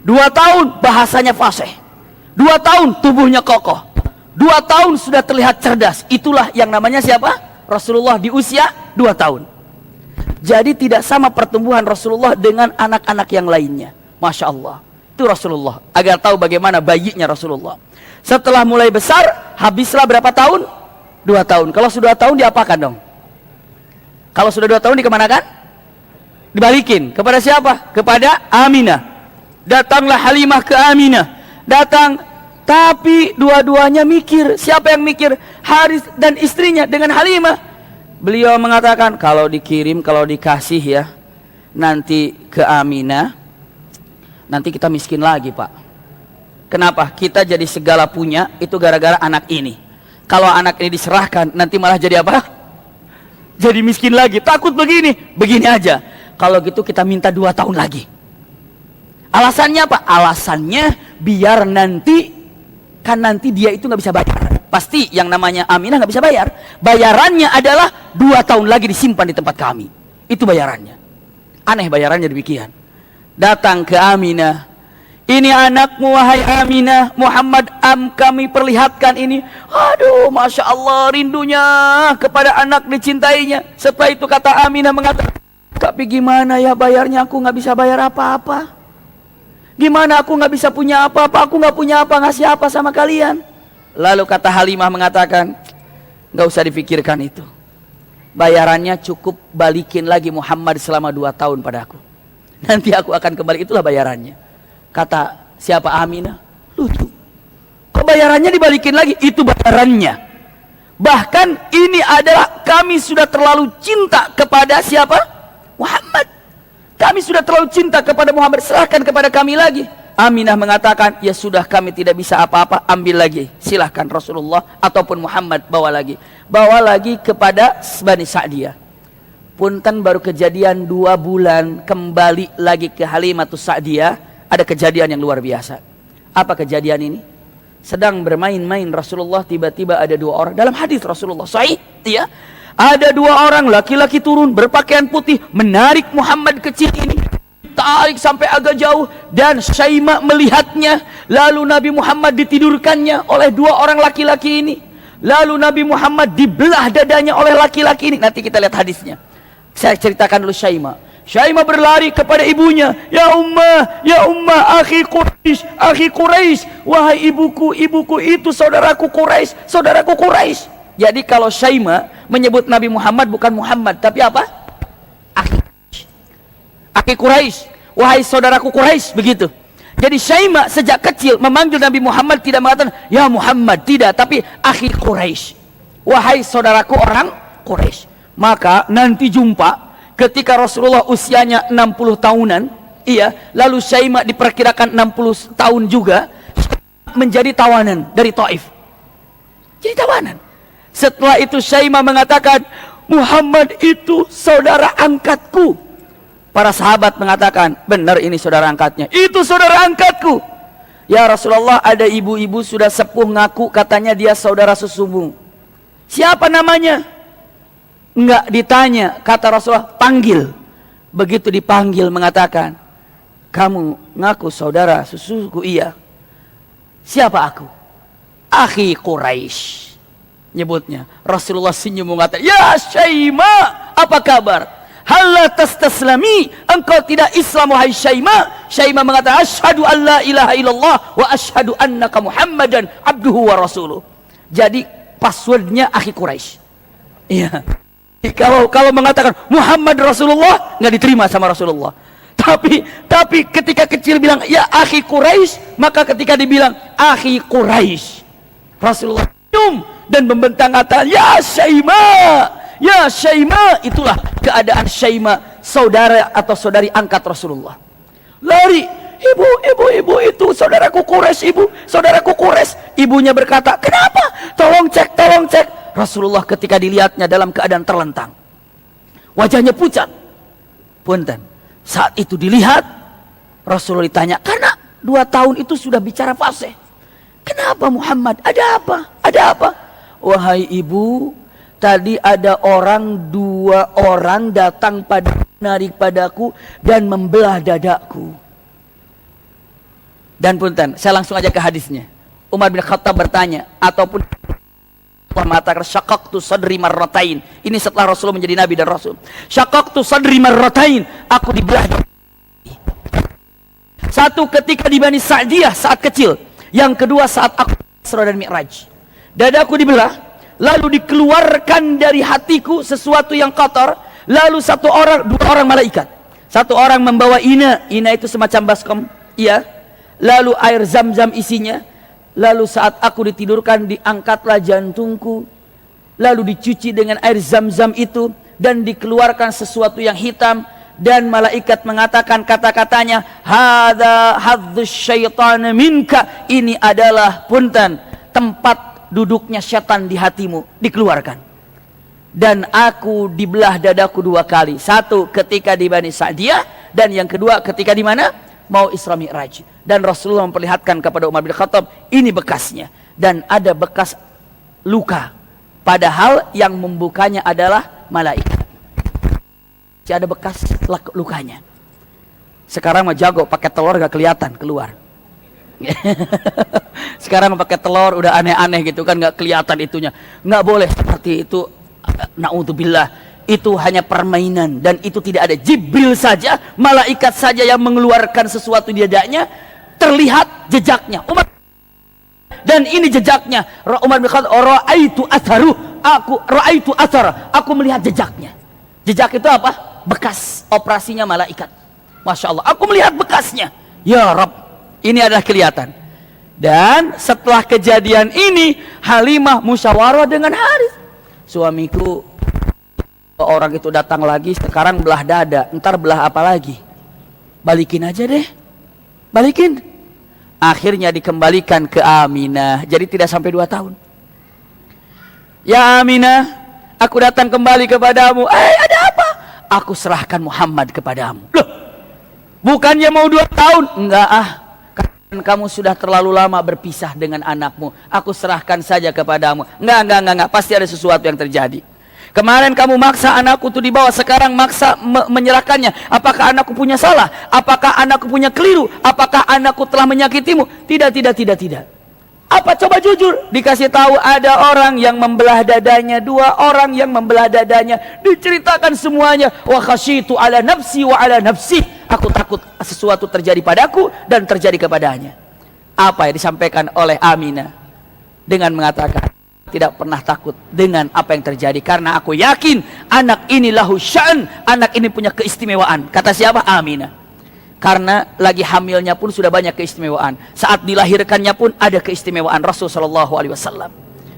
2 tahun bahasanya fasih. 2 tahun tubuhnya kokoh. 2 tahun sudah terlihat cerdas. Itulah yang namanya siapa? Rasulullah di usia 2 tahun. Jadi tidak sama pertumbuhan Rasulullah dengan anak-anak yang lainnya. Masya Allah. Itu Rasulullah. Agar tahu bagaimana bayinya Rasulullah. Setelah mulai besar, habislah berapa tahun? 2 tahun. Kalau sudah 2 tahun diapakan dong? Kalau sudah 2 tahun dikemanakan? Dibalikin. Kepada siapa? Kepada Aminah. Datanglah Halimah ke Aminah. Datang, tapi dua-duanya mikir. Siapa yang mikir? Haris dan istrinya dengan Halimah. Beliau mengatakan, kalau dikirim, kalau dikasih ya, nanti ke Aminah, nanti kita miskin lagi, Pak. Kenapa? Kita jadi segala punya, itu gara-gara anak ini. Kalau anak ini diserahkan, nanti malah jadi apa? Jadi miskin lagi. Takut begini aja. Kalau gitu kita minta 2 tahun lagi. Alasannya apa? Alasannya biar nanti, kan nanti dia itu nggak bisa bayar. Pasti yang namanya Aminah nggak bisa bayar. Bayarannya adalah 2 tahun lagi disimpan di tempat kami. Itu bayarannya. Aneh bayarannya demikian. Datang ke Aminah. Ini anakmu wahai Aminah, Muhammad kami perlihatkan ini. Aduh, Masya Allah, rindunya kepada anak dicintainya. Setelah itu kata Aminah mengatakan, tapi gimana ya bayarnya, aku nggak bisa bayar apa-apa. Gimana aku nggak bisa punya apa-apa, aku nggak punya apa, ngasih apa sama kalian. Lalu kata Halimah mengatakan, nggak usah dipikirkan itu. Bayarannya cukup balikin lagi Muhammad selama 2 tahun padaku. Nanti aku akan kembali, itulah bayarannya. Kata siapa? Aminah. Lucu. Kok bayarannya dibalikin lagi? Itu bayarannya. Bahkan ini adalah kami sudah terlalu cinta kepada siapa? Muhammad. Kami sudah terlalu cinta kepada Muhammad. Serahkan kepada kami lagi. Aminah mengatakan, ya sudah kami tidak bisa apa-apa, ambil lagi. Silahkan Rasulullah ataupun Muhammad bawa lagi. Bawa lagi kepada Bani Sa'diyah. Punten baru kejadian 2 bulan kembali lagi ke Halimatus Sa'diyah. Ada kejadian yang luar biasa. Apa kejadian ini? Sedang bermain-main Rasulullah, tiba-tiba ada 2 orang. Dalam hadis Rasulullah sahih, ya. Ada 2 orang laki-laki turun berpakaian putih, menarik Muhammad kecil ini, tarik sampai agak jauh, dan Syaimah melihatnya. Lalu Nabi Muhammad ditidurkannya oleh 2 orang laki-laki ini. Lalu Nabi Muhammad dibelah dadanya oleh laki-laki ini. Nanti kita lihat hadisnya. Saya ceritakan dulu Syaimah. Syaimah berlari kepada ibunya. Ya ummah, akhi Quraisy, wahai ibuku itu saudaraku Quraisy. Jadi kalau Syaimah menyebut Nabi Muhammad bukan Muhammad, tapi apa? Akhi Quraisy, wahai saudaraku Quraisy, begitu. Jadi Syaimah sejak kecil memanggil Nabi Muhammad tidak mengatakan ya Muhammad, tidak, tapi akhi Quraisy, wahai saudaraku orang Quraisy. Maka nanti jumpa ketika Rasulullah usianya 60 tahunan, iya, lalu Syaimah diperkirakan 60 tahun juga, menjadi tawanan dari Taif. Jadi tawanan. Setelah itu Syaimah mengatakan, Muhammad itu saudara angkatku. Para sahabat mengatakan, benar ini saudara angkatnya. Itu saudara angkatku. Ya Rasulullah, ada ibu-ibu sudah sepuh ngaku katanya dia saudara sesubumu. Siapa namanya? Enggak ditanya, kata Rasulullah, panggil. Begitu dipanggil mengatakan, kamu ngaku saudara sesuku? Iya. Siapa aku? Akhi Quraisy. Nyebutnya. Rasulullah senyum mengatakan, ya Syaimah, apa kabar? Halla tastaslami, engkau tidak Islam wahai Syaimah? Syaimah mengatakan, asyhadu an la ilaha illallah wa asyhadu annaka Muhammadan abduhu wa rasuluh. Jadi passwordnya akhi Quraisy. Iya. Kalau mengatakan Muhammad Rasulullah, nggak diterima sama Rasulullah. Tapi ketika kecil bilang ya akhi Quraisy, maka ketika dibilang akhi Quraisy, Rasulullah senyum dan membentang kata ya Syaimah, ya Syaimah. Itulah keadaan Syaimah, saudara atau saudari angkat Rasulullah. Lari, ibu itu saudaraku Quraisy, ibu, saudaraku Quraisy. Ibunya berkata, kenapa? Tolong cek. Rasulullah ketika dilihatnya dalam keadaan terlentang, wajahnya pucat. Punten. Saat itu dilihat, Rasulullah ditanya, karena 2 tahun itu sudah bicara fasih. Kenapa Muhammad? Ada apa? Ada apa? Wahai ibu, tadi ada 2 orang datang narik padaku dan membelah dadaku. Dan punten, saya langsung aja ke hadisnya. Umar bin Khattab bertanya, ataupun Allah mengatakan syaqaqtu sadri marratain. Ini setelah Rasulullah menjadi nabi dan rasul. Syaqaqtu sadri marratain, aku dibelah. Satu ketika di Bani Sa'diyah saat kecil, yang kedua saat aku Isra dan Mi'raj. Dadaku dibelah, lalu dikeluarkan dari hatiku sesuatu yang kotor, lalu 2 orang malaikat. 1 orang membawa ina itu semacam baskom, iya. Lalu air zam-zam isinya. Lalu saat aku ditidurkan, diangkatlah jantungku, lalu dicuci dengan air zam-zam itu, dan dikeluarkan sesuatu yang hitam, dan malaikat mengatakan kata-katanya, hadza hadzus syaitan minka, ini adalah punten tempat duduknya syaitan di hatimu, dikeluarkan. Dan aku dibelah dadaku 2 kali, 1 ketika di Bani Sa'diyah, dan yang kedua ketika di mana? Mau Isra Mi'raj. Dan Rasulullah memperlihatkan kepada Umar bin Khattab, ini bekasnya, dan ada bekas luka, padahal yang membukanya adalah malaikat. Jadi ada bekas lukanya. Sekarang mah jago pakai telur gak kelihatan keluar. Sekarang pakai telur udah aneh-aneh gitu kan, gak kelihatan itunya. Nggak boleh seperti itu. Na'udzubillah. Itu hanya permainan, dan itu tidak ada. Jibril saja, malaikat saja yang mengeluarkan sesuatu di dadanya, terlihat jejaknya. Dan ini jejaknya. Umar bin Khattab, ra'aitu atharu, ra'aitu athara, aku melihat jejaknya. Jejak itu apa? Bekas operasinya malaikat. Masya Allah, aku melihat bekasnya. Ya Rabb, ini adalah kelihatan. Dan setelah kejadian ini, Halimah musyawarah dengan Harits. Suamiku, orang itu datang lagi, sekarang belah dada, ntar belah apa lagi? Balikin aja deh, balikin. Akhirnya dikembalikan ke Aminah. Jadi tidak sampai 2 tahun. Ya Aminah, aku datang kembali kepadamu. Ada apa? Aku serahkan Muhammad kepadamu. Loh, bukannya mau 2 tahun? Enggak kan kamu sudah terlalu lama berpisah dengan anakmu. Aku serahkan saja kepadamu. Enggak, pasti ada sesuatu yang terjadi. Kemarin kamu maksa anakku itu dibawa, sekarang maksa menyerahkannya. Apakah anakku punya salah? Apakah anakku punya keliru? Apakah anakku telah menyakitimu? Tidak. Apa? Coba jujur. Dikasih tahu ada orang yang membelah dadanya, 2 orang yang membelah dadanya. Diceritakan semuanya. Wa khasyitu ala nafsi wa ala nafsi. Aku takut sesuatu terjadi padaku dan terjadi kepadanya. Apa yang disampaikan oleh Aminah dengan mengatakan, tidak pernah takut dengan apa yang terjadi, karena aku yakin anak ini lahu sya'an, anak ini punya keistimewaan. Kata siapa? Aminah. Karena lagi hamilnya pun sudah banyak keistimewaan, saat dilahirkannya pun ada keistimewaan Rasul sallallahu alaihi wasallam.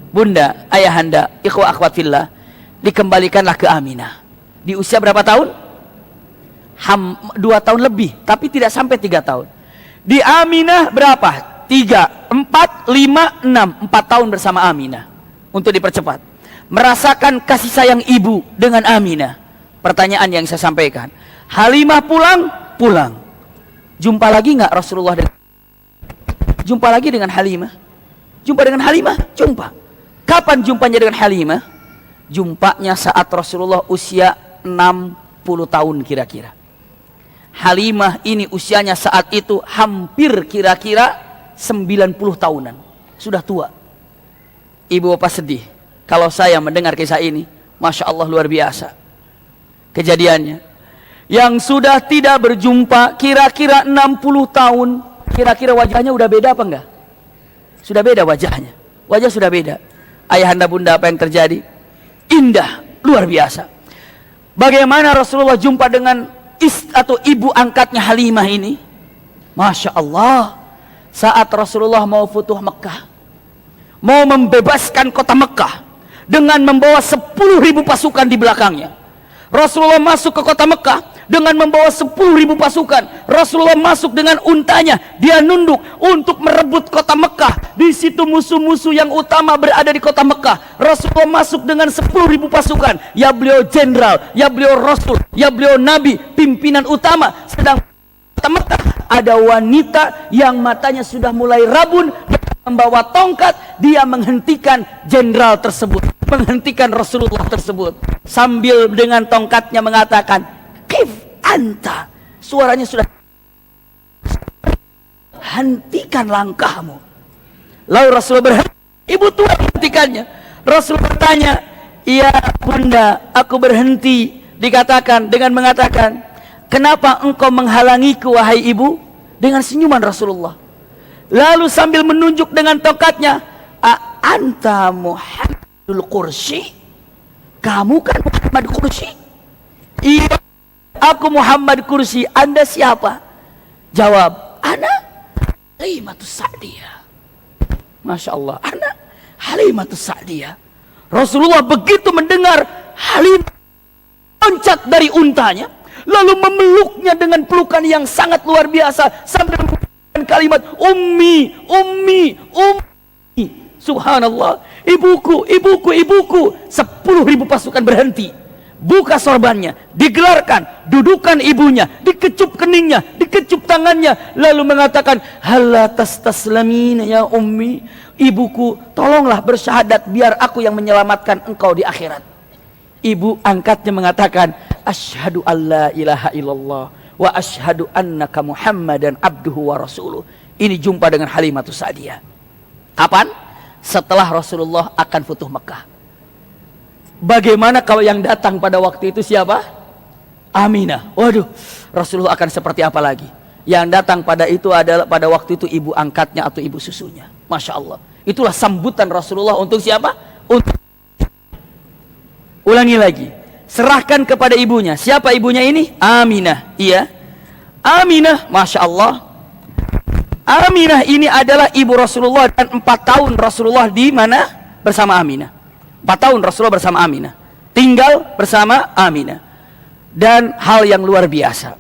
Bunda, ayahanda, ikhwah akhwat fillah, dikembalikanlah ke Aminah. Di usia berapa tahun? 2 tahun lebih, tapi tidak sampai 3 tahun. Di Aminah berapa? 3, 4, 5, 6, 4 tahun bersama Aminah. Untuk dipercepat, merasakan kasih sayang ibu dengan Aminah. Pertanyaan yang saya sampaikan, Halimah pulang, jumpa lagi nggak Rasulullah? Jumpa lagi dengan Halimah? Jumpa. Kapan jumpanya dengan Halimah? Jumpanya saat Rasulullah usia 60 tahun kira-kira. Halimah ini usianya saat itu hampir kira-kira 90 tahunan, sudah tua. Ibu bapak sedih kalau saya mendengar kisah ini. Masya Allah, luar biasa kejadiannya. Yang sudah tidak berjumpa kira-kira 60 tahun, kira-kira wajahnya udah beda apa enggak? Sudah beda wajahnya. Wajah sudah beda. Ayahanda bunda, apa yang terjadi? Indah, luar biasa. Bagaimana Rasulullah jumpa dengan atau ibu angkatnya Halimah ini, Masya Allah, saat Rasulullah mau futuh Mekah, mau membebaskan kota Mekah dengan membawa 10.000 pasukan di belakangnya. Rasulullah masuk ke kota Mekah dengan membawa 10.000 pasukan. Rasulullah masuk dengan untanya, dia nunduk untuk merebut kota Mekah. Di situ musuh-musuh yang utama berada di kota Mekah. Rasulullah masuk dengan 10.000 pasukan. Ya beliau jenderal, ya beliau rasul, ya beliau nabi, pimpinan utama. Sedang kota Mekah ada wanita yang matanya sudah mulai rabun, membawa tongkat. Dia menghentikan jenderal tersebut, menghentikan Rasulullah tersebut, sambil dengan tongkatnya mengatakan, "Kif anta?" Suaranya sudah, "Hentikan langkahmu." Lalu Rasulullah berhenti, ibu tua hentikannya. Rasul bertanya, "Iya bunda, aku berhenti." Dikatakan dengan mengatakan, "Kenapa engkau menghalangiku wahai ibu?" Dengan senyuman Rasulullah. Lalu sambil menunjuk dengan tongkatnya, "Anta Muhammadul Qursi?" Kamu kan Muhammad Qursi? Iya, aku Muhammad Qursi. Anda siapa? Jawab, "Ana Halimatus Sa'diyah." Masya Allah, "Ana Halimatus Sa'diyah." Rasulullah begitu mendengar, Halimah loncat dari untanya, lalu memeluknya dengan pelukan yang sangat luar biasa, sambil menggunakan kalimat, "Ummi, ummi, ummi." Subhanallah, "Ibuku, ibuku, ibuku." 10.000 pasukan berhenti, buka sorbannya, digelarkan, dudukan ibunya, dikecup keningnya, dikecup tangannya, lalu mengatakan, "Halla tastaslamina ya ummi." Ibuku, tolonglah bersyahadat biar aku yang menyelamatkan engkau di akhirat. Ibu angkatnya mengatakan, "Asyhadu alla ilaha illallah wa asyhadu annaka Muhammadan abduhu wa rasuluh." Ini jumpa dengan Halimatus Sa'diyah. Kapan? Setelah Rasulullah akan futuh Mekah. Bagaimana kalau yang datang pada waktu itu siapa? Aminah. Waduh, Rasulullah akan seperti apa lagi? Yang datang pada itu adalah pada waktu itu ibu angkatnya atau ibu susunya. Masya Allah. Itulah sambutan Rasulullah untuk siapa? Untuk, ulangi lagi, serahkan kepada ibunya. Siapa ibunya ini? Aminah. Iya, Aminah. Masya Allah, Aminah ini adalah ibu Rasulullah, dan 4 tahun Rasulullah di mana? Bersama Aminah. 4 tahun Rasulullah bersama Aminah, tinggal bersama Aminah. Dan hal yang luar biasa,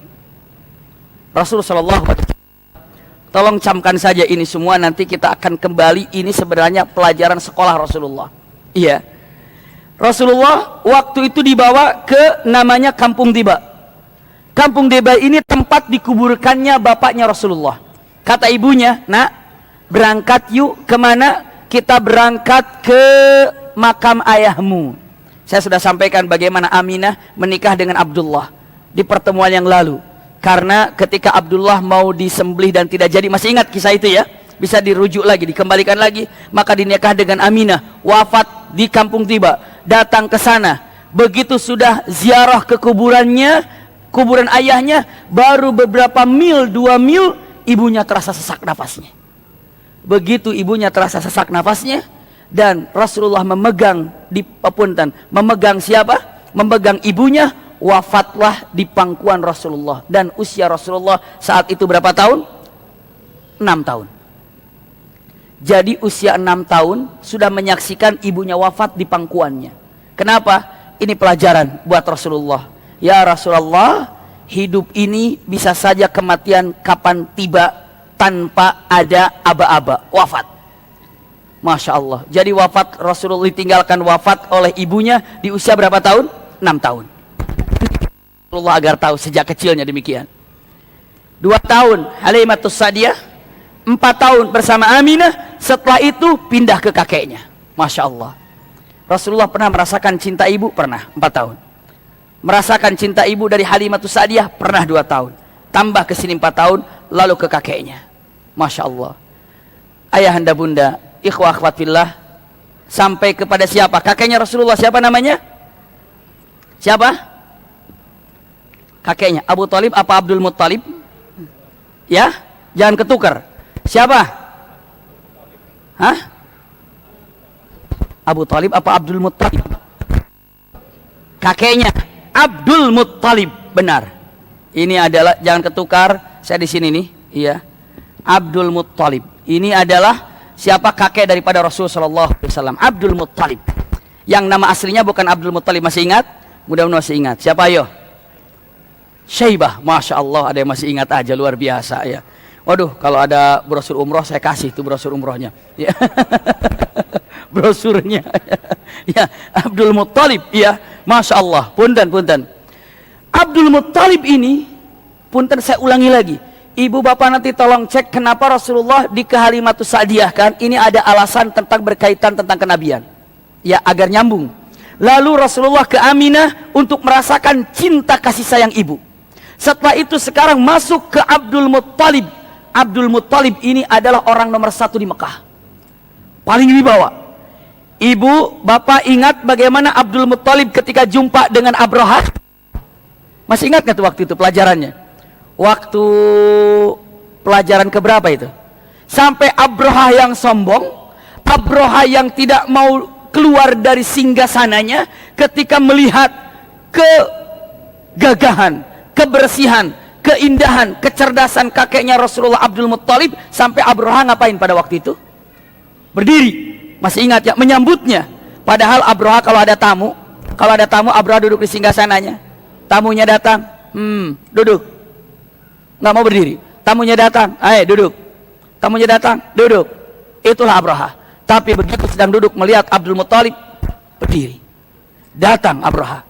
Rasulullah SAW, tolong camkan saja ini semua, nanti kita akan kembali. Ini sebenarnya pelajaran sekolah Rasulullah. Iya, Rasulullah waktu itu dibawa ke namanya Kampung Tiba. Kampung Tiba ini tempat dikuburkannya bapaknya Rasulullah. Kata ibunya, "Nak, berangkat yuk." Kemana? "Kita berangkat ke makam ayahmu." Saya sudah sampaikan bagaimana Aminah menikah dengan Abdullah di pertemuan yang lalu. Karena ketika Abdullah mau disembelih dan tidak jadi, masih ingat kisah itu ya? Bisa dirujuk lagi, dikembalikan lagi. Maka dinikah dengan Aminah, wafat di Kampung Tiba. Datang ke sana, begitu sudah ziarah ke kuburannya, kuburan ayahnya, baru beberapa mil, 2 mil, ibunya terasa sesak nafasnya. Begitu ibunya terasa sesak nafasnya, dan Rasulullah memegang memegang siapa? Memegang ibunya, wafatlah di pangkuan Rasulullah. Dan usia Rasulullah saat itu berapa tahun? 6 tahun. Jadi usia 6 tahun sudah menyaksikan ibunya wafat di pangkuannya. Kenapa? Ini pelajaran buat Rasulullah. Ya Rasulullah, hidup ini bisa saja kematian kapan tiba tanpa ada aba-aba, wafat. Masya Allah. Jadi wafat Rasulullah, ditinggalkan wafat oleh ibunya di usia berapa tahun? 6 tahun. Rasulullah agar tahu sejak kecilnya demikian. 2 tahun Halimatus Sa'diyah, 4 tahun bersama Aminah. Setelah itu pindah ke kakeknya. Masya Allah. Rasulullah pernah merasakan cinta ibu? Pernah, 4 tahun. Merasakan cinta ibu dari Halimatus Sa'diyah? Pernah, 2 tahun. Tambah ke sini 4 tahun, lalu ke kakeknya. Masya Allah. Ayahanda bunda, ikhwah akhwat fillah, sampai kepada siapa? Kakeknya Rasulullah siapa namanya? Siapa? Kakeknya Abu Thalib apa Abdul Muttalib? Ya, jangan ketukar. Siapa? Hah? Abu Thalib apa Abdul Muttalib? Kakeknya Abdul Muttalib, benar. Ini adalah, jangan ketukar, saya di sini nih, iya. Abdul Muttalib. Ini adalah siapa kakek daripada Rasul sallallahu alaihi wasallam, Abdul Muttalib. Yang nama aslinya bukan Abdul Muttalib, masih ingat? Mudah-mudahan masih ingat. Siapa ayo? Syaibah. Masya Allah, ada yang masih ingat aja, luar biasa ya. Waduh, kalau ada brosur umroh saya kasih tuh brosur umrohnya. Ya. Brosurnya. Ya, Abdul Muttalib ya. Masya Allah. Punten. Abdul Muttalib ini, punten saya ulangi lagi. Ibu bapak nanti tolong cek kenapa Rasulullah di Halimatus Sa'diyah kan. Ini ada alasan tentang berkaitan tentang kenabian. Ya, agar nyambung. Lalu Rasulullah ke Aminah untuk merasakan cinta kasih sayang ibu. Setelah itu sekarang masuk ke Abdul Muttalib. Abdul Muttalib ini adalah orang nomor 1 di Mekah. Paling dibawa. Ibu, bapak ingat bagaimana Abdul Muttalib ketika jumpa dengan Abraha? Masih ingat gak tuh waktu itu pelajarannya? Waktu pelajaran keberapa itu? Sampai Abraha yang sombong, Abraha yang tidak mau keluar dari singgasananya ketika melihat kegagahan, kebersihan, keindahan, kecerdasan kakeknya Rasulullah Abdul Muttalib, sampai Abraha ngapain pada waktu itu? Berdiri. Masih ingat ya, menyambutnya. Padahal Abraha kalau ada tamu Abraha duduk di singgasananya. Tamunya datang, duduk. Nggak mau berdiri. Tamunya datang, ayo duduk. Tamunya datang, duduk. Itulah Abraha. Tapi begitu sedang duduk melihat Abdul Muttalib, berdiri. Datang Abraha.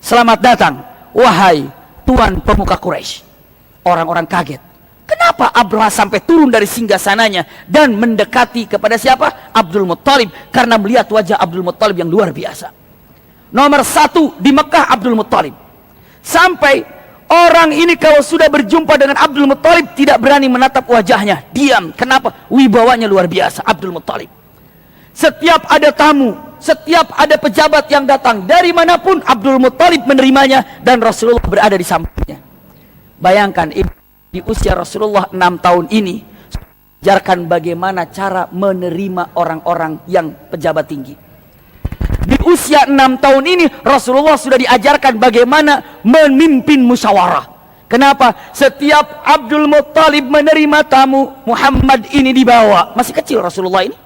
Selamat datang, wahai tuan pemuka Quraisy. Orang-orang kaget. Kenapa Abraha sampai turun dari singgasananya dan mendekati kepada siapa? Abdul Muttalib. Karena melihat wajah Abdul Muttalib yang luar biasa. Nomor 1 di Mekah Abdul Muttalib. Sampai orang ini kalau sudah berjumpa dengan Abdul Muttalib tidak berani menatap wajahnya. Diam. Kenapa? Wibawanya luar biasa Abdul Muttalib. Setiap ada tamu, setiap ada pejabat yang datang dari manapun, Abdul Muttalib menerimanya dan Rasulullah berada di sampingnya. Bayangkan di usia Rasulullah 6 tahun ini, ajarkan bagaimana cara menerima orang-orang yang pejabat tinggi. Di usia 6 tahun ini Rasulullah sudah diajarkan bagaimana memimpin musyawarah. Kenapa? Setiap Abdul Muttalib menerima tamu, Muhammad ini dibawa. Masih kecil Rasulullah ini.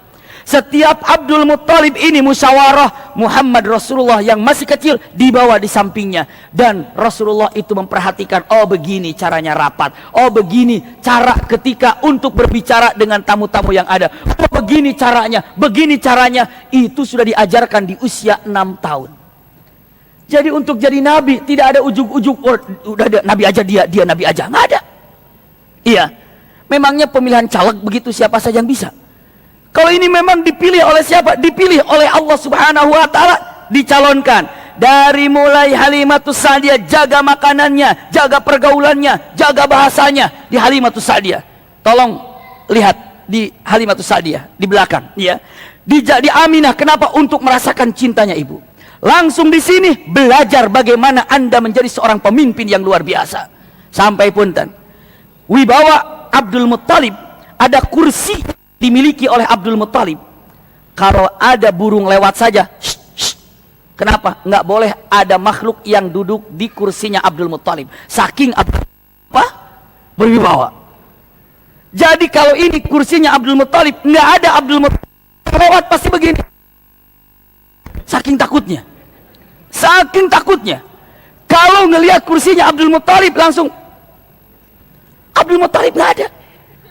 Setiap Abdul Muttalib ini musyawarah, Muhammad Rasulullah yang masih kecil dibawa di sampingnya. Dan Rasulullah itu memperhatikan, oh begini caranya rapat, oh begini cara ketika untuk berbicara dengan tamu-tamu yang ada, oh begini caranya. Itu sudah diajarkan di usia 6 tahun. Jadi untuk jadi nabi tidak ada ujuk-ujuk, oh, udah ada nabi aja, dia nabi aja, nggak ada. Iya, memangnya pemilihan caleg begitu siapa saja yang bisa? Kalau ini memang dipilih oleh siapa? Dipilih oleh Allah Subhanahu wa taala, dicalonkan. Dari mulai Halimatus Sa'diyah, jaga makanannya, jaga pergaulannya, jaga bahasanya di Halimatus Sa'diyah. Tolong lihat di Halimatus Sa'diyah di belakang, ya. Di Aminah, kenapa? Untuk merasakan cintanya ibu. Langsung di sini belajar bagaimana Anda menjadi seorang pemimpin yang luar biasa. Sampai punten. Wibawa Abdul Muttalib, ada kursi dimiliki oleh Abdul Muttalib. Kalau ada burung lewat saja, shh, shh. Kenapa? Nggak boleh ada makhluk yang duduk di kursinya Abdul Muttalib. Saking berwibawa. Jadi kalau ini kursinya Abdul Muttalib, nggak ada Abdul Muttalib lewat pasti begini. Saking takutnya. Kalau ngelihat kursinya Abdul Muttalib langsung Abdul Muttalib nggak ada.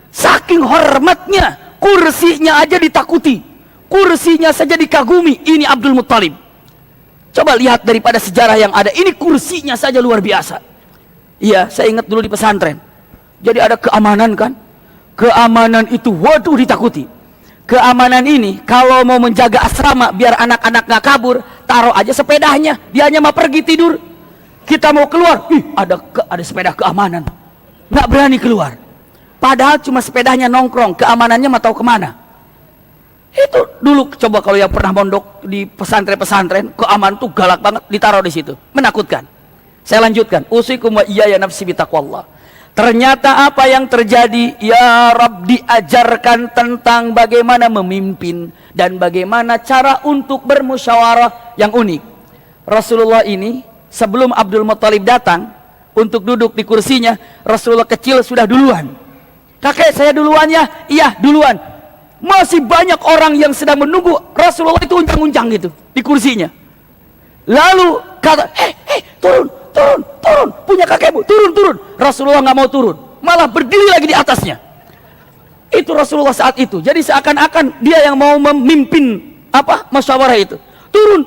Saking hormatnya. Kursinya aja ditakuti, kursinya saja dikagumi. Ini Abdul Muttalib. Coba lihat daripada sejarah yang ada, ini kursinya saja luar biasa. Iya, saya ingat dulu di pesantren. Jadi ada keamanan kan? Keamanan itu waduh ditakuti. Keamanan ini kalau mau menjaga asrama biar anak-anak nggak kabur, taruh aja sepedanya. Dia hanya mau pergi tidur. Kita mau keluar, ada sepeda keamanan. Nggak berani keluar. Padahal cuma sepedanya nongkrong, keamanannya mau tahu kemana. Itu dulu coba kalau yang pernah mondok di pesantren-pesantren, keamanan tuh galak banget, ditaruh di situ, menakutkan. Saya lanjutkan, usikum wa iyaya nafsi bitaqwallah. Ternyata apa yang terjadi? Ya Rabb, diajarkan tentang bagaimana memimpin dan bagaimana cara untuk bermusyawarah yang unik. Rasulullah ini sebelum Abdul Muttalib datang, untuk duduk di kursinya, Rasulullah kecil sudah duluan. Kakek saya duluan ya? Iya duluan. Masih banyak orang yang sedang menunggu, Rasulullah itu unjang-unjang gitu di kursinya. Lalu kata, turun, punya kakekmu, turun. Rasulullah nggak mau turun, malah berdiri lagi di atasnya. Itu Rasulullah saat itu. Jadi seakan-akan dia yang mau memimpin musyawarah itu. Turun.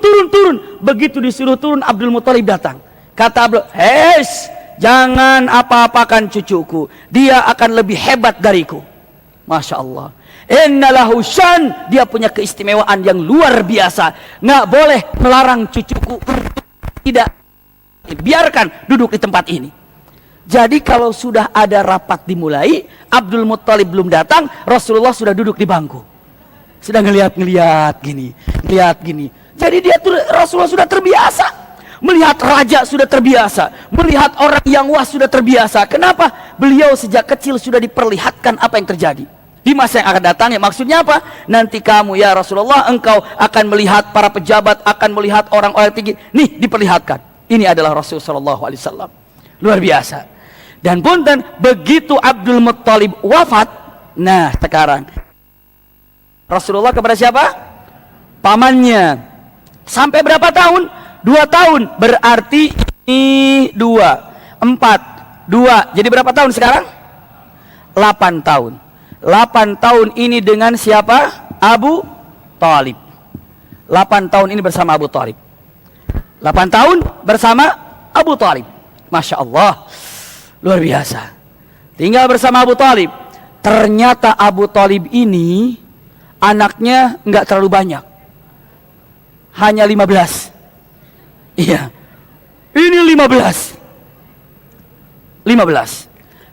Begitu disuruh turun, Abdul Muthalib datang. Kata Abdul, jangan apa-apakan cucuku, dia akan lebih hebat dariku. Masya Allah. Innalahu syan, dia punya keistimewaan yang luar biasa. Nggak boleh melarang cucuku untuk tidak biarkan duduk di tempat ini. Jadi kalau sudah ada rapat dimulai, Abdul Muthalib belum datang, Rasulullah sudah duduk di bangku, sudah ngelihat gini. Jadi Rasulullah sudah terbiasa melihat raja, sudah terbiasa melihat orang yang wah, sudah terbiasa. Kenapa? Beliau sejak kecil sudah diperlihatkan apa yang terjadi di masa yang akan datang. Ya, maksudnya apa? Nanti kamu ya Rasulullah, engkau akan melihat para pejabat, akan melihat orang-orang tinggi. Nih diperlihatkan. Ini adalah Rasul sallallahu alaihi wasallam. Luar biasa. Dan punten begitu Abdul Muthalib wafat, nah sekarang Rasulullah kepada siapa? Pamannya. Sampai berapa tahun? 2 tahun. Berarti ini 2, 4, 2. Jadi berapa tahun sekarang? 8 tahun. 8 tahun ini dengan siapa? Abu Thalib. 8 tahun ini bersama Abu Thalib. 8 tahun bersama Abu Thalib. Masya Allah, luar biasa. Tinggal bersama Abu Thalib. Ternyata Abu Thalib ini anaknya nggak terlalu banyak, hanya 15. Iya, ini 15.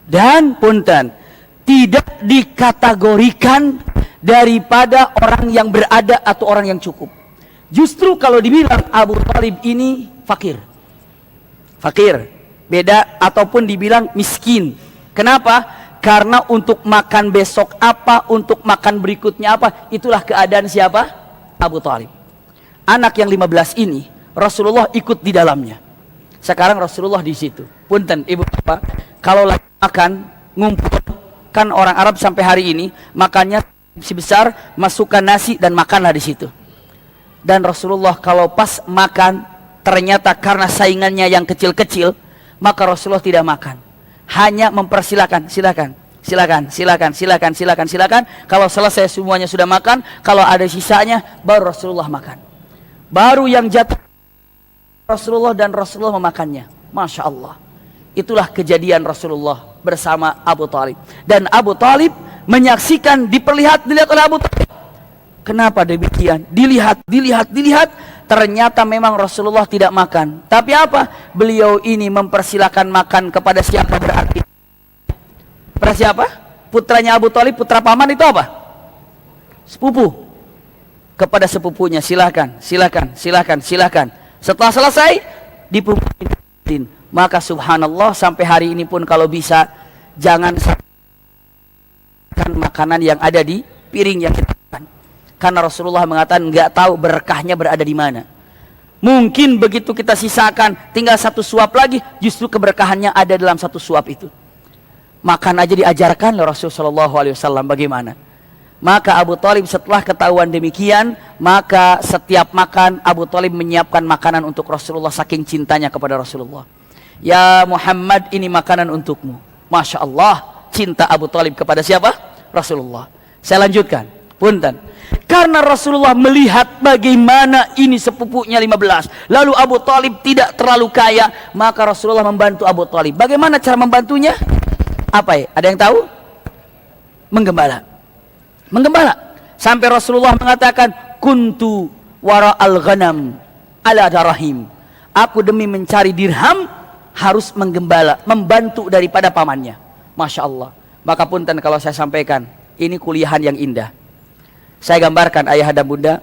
Dan punten, tidak dikategorikan daripada orang yang berada atau orang yang cukup. Justru kalau dibilang Abu Thalib ini fakir, beda, ataupun dibilang miskin. Kenapa? Karena untuk makan besok apa, untuk makan berikutnya apa, itulah keadaan siapa? Abu Thalib. Anak yang 15 ini Rasulullah ikut di dalamnya. Sekarang Rasulullah di situ. Punten ibu bapak, kalau lagi makan ngumpul, kan orang Arab sampai hari ini makannya sebesar, masukkan nasi dan makanlah di situ. Dan Rasulullah kalau pas makan ternyata karena saingannya yang kecil-kecil, maka Rasulullah tidak makan, hanya mempersilakan, silakan. Kalau selesai semuanya sudah makan, kalau ada sisanya baru Rasulullah makan. Baru yang jatuh Rasulullah dan Rasulullah memakannya. Masya Allah. Itulah kejadian Rasulullah bersama Abu Thalib. Dan Abu Thalib menyaksikan, dilihat oleh Abu Thalib. Kenapa demikian? Dilihat. Ternyata memang Rasulullah tidak makan. Tapi apa? Beliau ini mempersilakan makan kepada siapa berarti? Kepada siapa? Putranya Abu Thalib, putra paman itu apa? Sepupu. Kepada sepupunya, silakan. Setelah selesai, dipumpulin. Maka subhanallah, sampai hari ini pun kalau bisa, jangan makan makanan yang ada di piring yang kita makan. Karena Rasulullah mengatakan nggak tahu berkahnya berada di mana. Mungkin begitu kita sisakan, tinggal 1 suap lagi, justru keberkahannya ada dalam 1 suap itu. Makan aja diajarkan oleh Rasulullah SAW bagaimana. Maka Abu Thalib setelah ketahuan demikian, maka setiap makan Abu Thalib menyiapkan makanan untuk Rasulullah saking cintanya kepada Rasulullah. Ya Muhammad, ini makanan untukmu. Masya Allah, cinta Abu Thalib kepada siapa? Rasulullah. Saya lanjutkan, punten. Karena Rasulullah melihat bagaimana ini sepupunya 15, lalu Abu Thalib tidak terlalu kaya, maka Rasulullah membantu Abu Thalib. Bagaimana cara membantunya? Apa ya? Ada yang tahu? Menggembala. Sampai Rasulullah mengatakan, kuntu wara al-ghanam ala darahim. Aku demi mencari dirham harus menggembala, membantu daripada pamannya. Masya Allah. Maka punten kalau saya sampaikan, ini kuliahan yang indah. Saya gambarkan ayah dan bunda.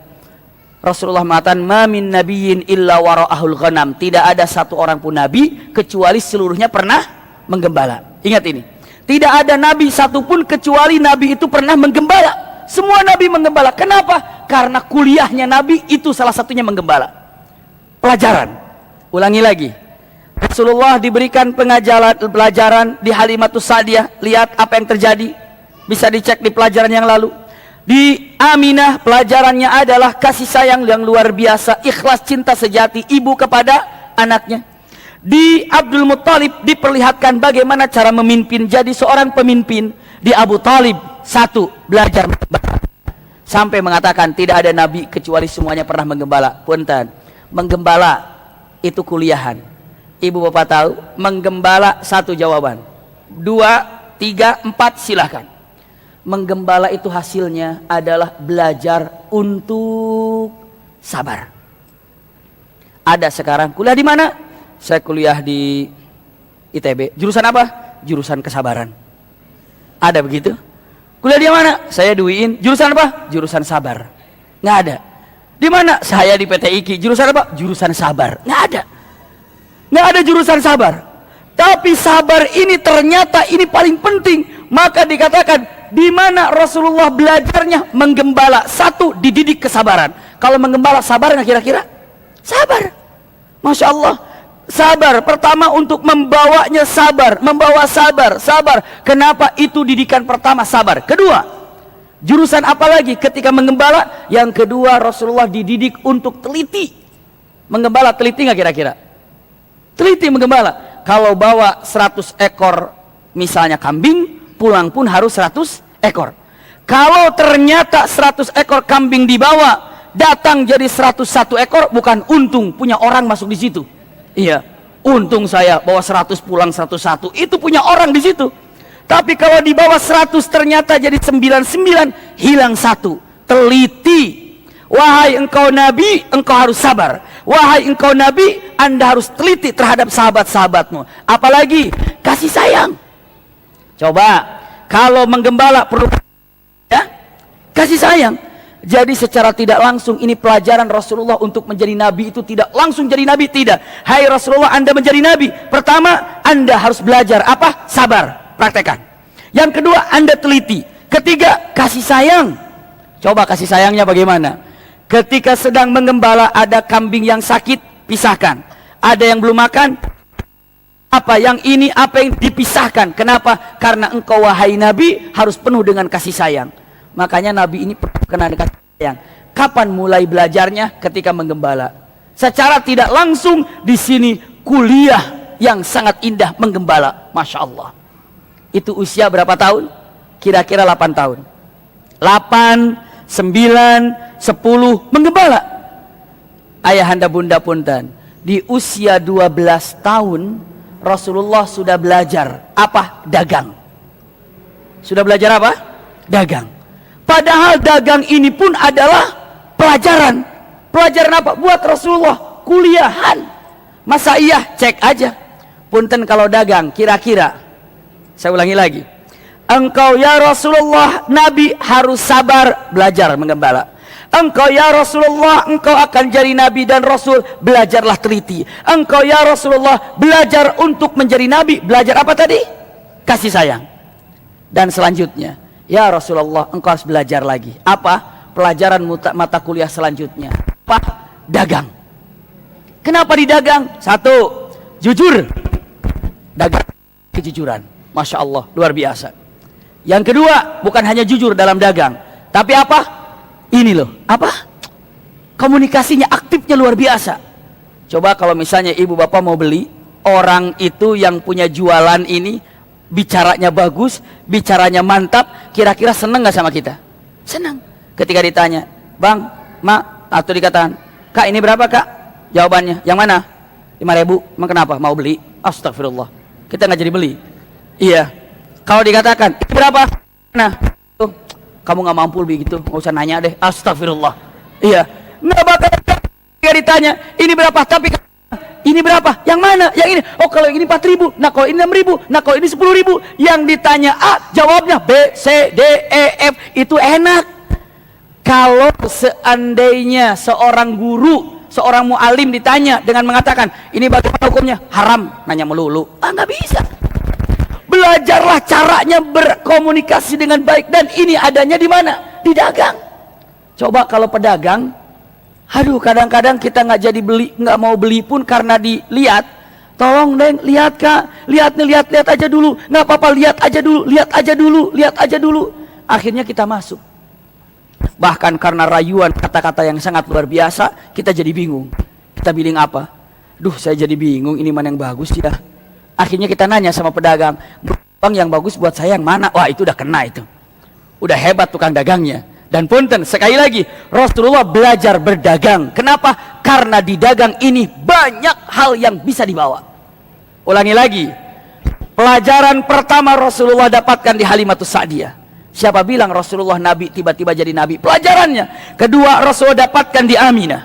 Rasulullah mengatakan, ma min nabiyyin illa wara'ahul ghanam. Tidak ada satu orang pun nabi kecuali seluruhnya pernah menggembala. Ingat ini. Tidak ada nabi satupun kecuali nabi itu pernah menggembala. Semua nabi menggembala. Kenapa? Karena kuliahnya nabi itu salah satunya menggembala. Pelajaran. Ulangi lagi. Rasulullah diberikan pelajaran di Halimatus Sa'diyah. Lihat apa yang terjadi, bisa dicek di pelajaran yang lalu. Di Aminah pelajarannya adalah kasih sayang yang luar biasa, ikhlas cinta sejati ibu kepada anaknya. Di Abdul Muttalib diperlihatkan bagaimana cara memimpin, jadi seorang pemimpin. Di Abu Talib, satu, belajar menggembala. Sampai mengatakan tidak ada nabi kecuali semuanya pernah menggembala. Punten, menggembala itu kuliahan. Ibu bapak tahu, menggembala satu jawaban, 2, 3, 4 silahkan. Menggembala itu hasilnya adalah belajar untuk sabar. Ada sekarang kuliah di mana? Saya kuliah di ITB. Jurusan apa? Jurusan kesabaran. Ada begitu? Kuliah di mana? Saya di UIN. Jurusan apa? Jurusan sabar. Nggak ada. Di mana? Saya di PT IKI. Jurusan apa? Jurusan sabar. Nggak ada. Nggak ada jurusan sabar. Tapi sabar ini ternyata ini paling penting. Maka dikatakan di mana Rasulullah belajarnya menggembala. Satu, dididik kesabaran. Kalau menggembala sabar nggak kira-kira? Sabar. Masya Allah. Sabar. Pertama untuk membawanya sabar. Membawa sabar. Sabar. Kenapa? Itu didikan pertama sabar. Kedua, jurusan apa lagi ketika menggembala? Yang kedua, Rasulullah dididik untuk teliti. Menggembala teliti nggak kira-kira? Teliti menggembala. Kalau bawa 100 ekor misalnya kambing, pulang pun harus 100 ekor. Kalau ternyata 100 ekor kambing dibawa, datang jadi 101 ekor, bukan untung punya orang masuk di situ. Iya, untung saya bawa 100 pulang 101, itu punya orang di situ. Tapi kalau dibawa 100 ternyata jadi 99, hilang satu. Teliti. Wahai engkau Nabi, engkau harus sabar. Wahai engkau Nabi, Anda harus teliti terhadap sahabat-sahabatmu. Apalagi kasih sayang. Coba, kalau menggembala perlu ya, kasih sayang. Jadi secara tidak langsung ini pelajaran Rasulullah untuk menjadi Nabi itu tidak langsung jadi Nabi, tidak. Hai Rasulullah, Anda menjadi Nabi. Pertama, Anda harus belajar apa? Sabar, praktekkan. Yang kedua, Anda teliti. Ketiga, kasih sayang. Coba kasih sayangnya bagaimana? Ketika sedang menggembala ada kambing yang sakit, pisahkan. Ada yang belum makan, apa yang ini, apa yang dipisahkan. Kenapa? Karena engkau wahai Nabi harus penuh dengan kasih sayang. Makanya Nabi ini kena kasih sayang. Kapan mulai belajarnya? Ketika menggembala. Secara tidak langsung di sini kuliah yang sangat indah menggembala. Masya Allah. Itu usia berapa tahun? Kira-kira 8 tahun. 8, 9, 10 menggembala. Ayahanda bunda punten, di usia 12 tahun Rasulullah sudah belajar apa? Dagang. Sudah belajar apa? Dagang. Padahal dagang ini pun adalah pelajaran. Pelajaran apa? Buat Rasulullah kuliahan. Masa iya? Cek aja. Punten kalau dagang, kira-kira, saya ulangi lagi, engkau ya Rasulullah, Nabi harus sabar belajar menggembala. Engkau ya Rasulullah, engkau akan jadi Nabi dan Rasul, belajarlah teliti. Engkau ya Rasulullah, belajar untuk menjadi Nabi, belajar apa tadi? Kasih sayang. Dan selanjutnya, ya Rasulullah, engkau harus belajar lagi. Apa? Pelajaran mata kuliah selanjutnya. Apa? Dagang. Kenapa didagang? Satu, jujur. Dagang kejujuran. Masya Allah, luar biasa. Yang kedua, bukan hanya jujur dalam dagang, tapi apa? Ini loh, apa? Komunikasinya aktifnya luar biasa. Coba kalau misalnya ibu bapak mau beli, orang itu yang punya jualan ini bicaranya bagus, bicaranya mantap, kira-kira seneng gak sama kita? Senang. Ketika ditanya, bang, mak, atau dikatakan, kak ini berapa kak? Jawabannya, yang mana? 5.000. Emang kenapa? Mau beli? Astagfirullah, kita gak jadi beli. Iya. Kalau dikatakan, ini berapa? Nah, tuh, kamu gak mampu begitu, gak usah nanya deh. Astagfirullah. Iya. Nggak bakal ditanya, ini berapa? Tapi ini berapa? Yang mana? Yang ini. Oh, kalau ini 4.000. Nah, kalau ini 6.000. Nah, kalau ini 10.000. Yang ditanya A, jawabnya B, C, D, E, F. Itu enak. Kalau seandainya seorang guru, seorang mu'alim ditanya dengan mengatakan, ini bagaimana hukumnya? Haram. Nanya melulu. Ah, nggak bisa. Belajarlah caranya berkomunikasi dengan baik, dan ini adanya di mana? Di dagang. Coba kalau pedagang, aduh, kadang-kadang kita nggak jadi beli, nggak mau beli pun karena dilihat tolong Deng, lihat Kak, lihat aja dulu, nggak apa-apa, lihat aja dulu. Akhirnya kita masuk. Bahkan karena rayuan kata-kata yang sangat luar biasa, kita jadi bingung. Kita bilang apa? Duh, saya jadi bingung, ini mana yang bagus ya. Akhirnya kita nanya sama pedagang, Bang, yang bagus buat saya yang mana? Wah, itu udah kena itu. Udah hebat tukang dagangnya. Dan punten, sekali lagi, Rasulullah belajar berdagang. Kenapa? Karena di dagang ini banyak hal yang bisa dibawa. Ulangi lagi, pelajaran pertama Rasulullah dapatkan di Halimatus Sa'diyah. Siapa bilang Rasulullah Nabi tiba-tiba jadi Nabi? Pelajarannya. Kedua, Rasulullah dapatkan di Aminah.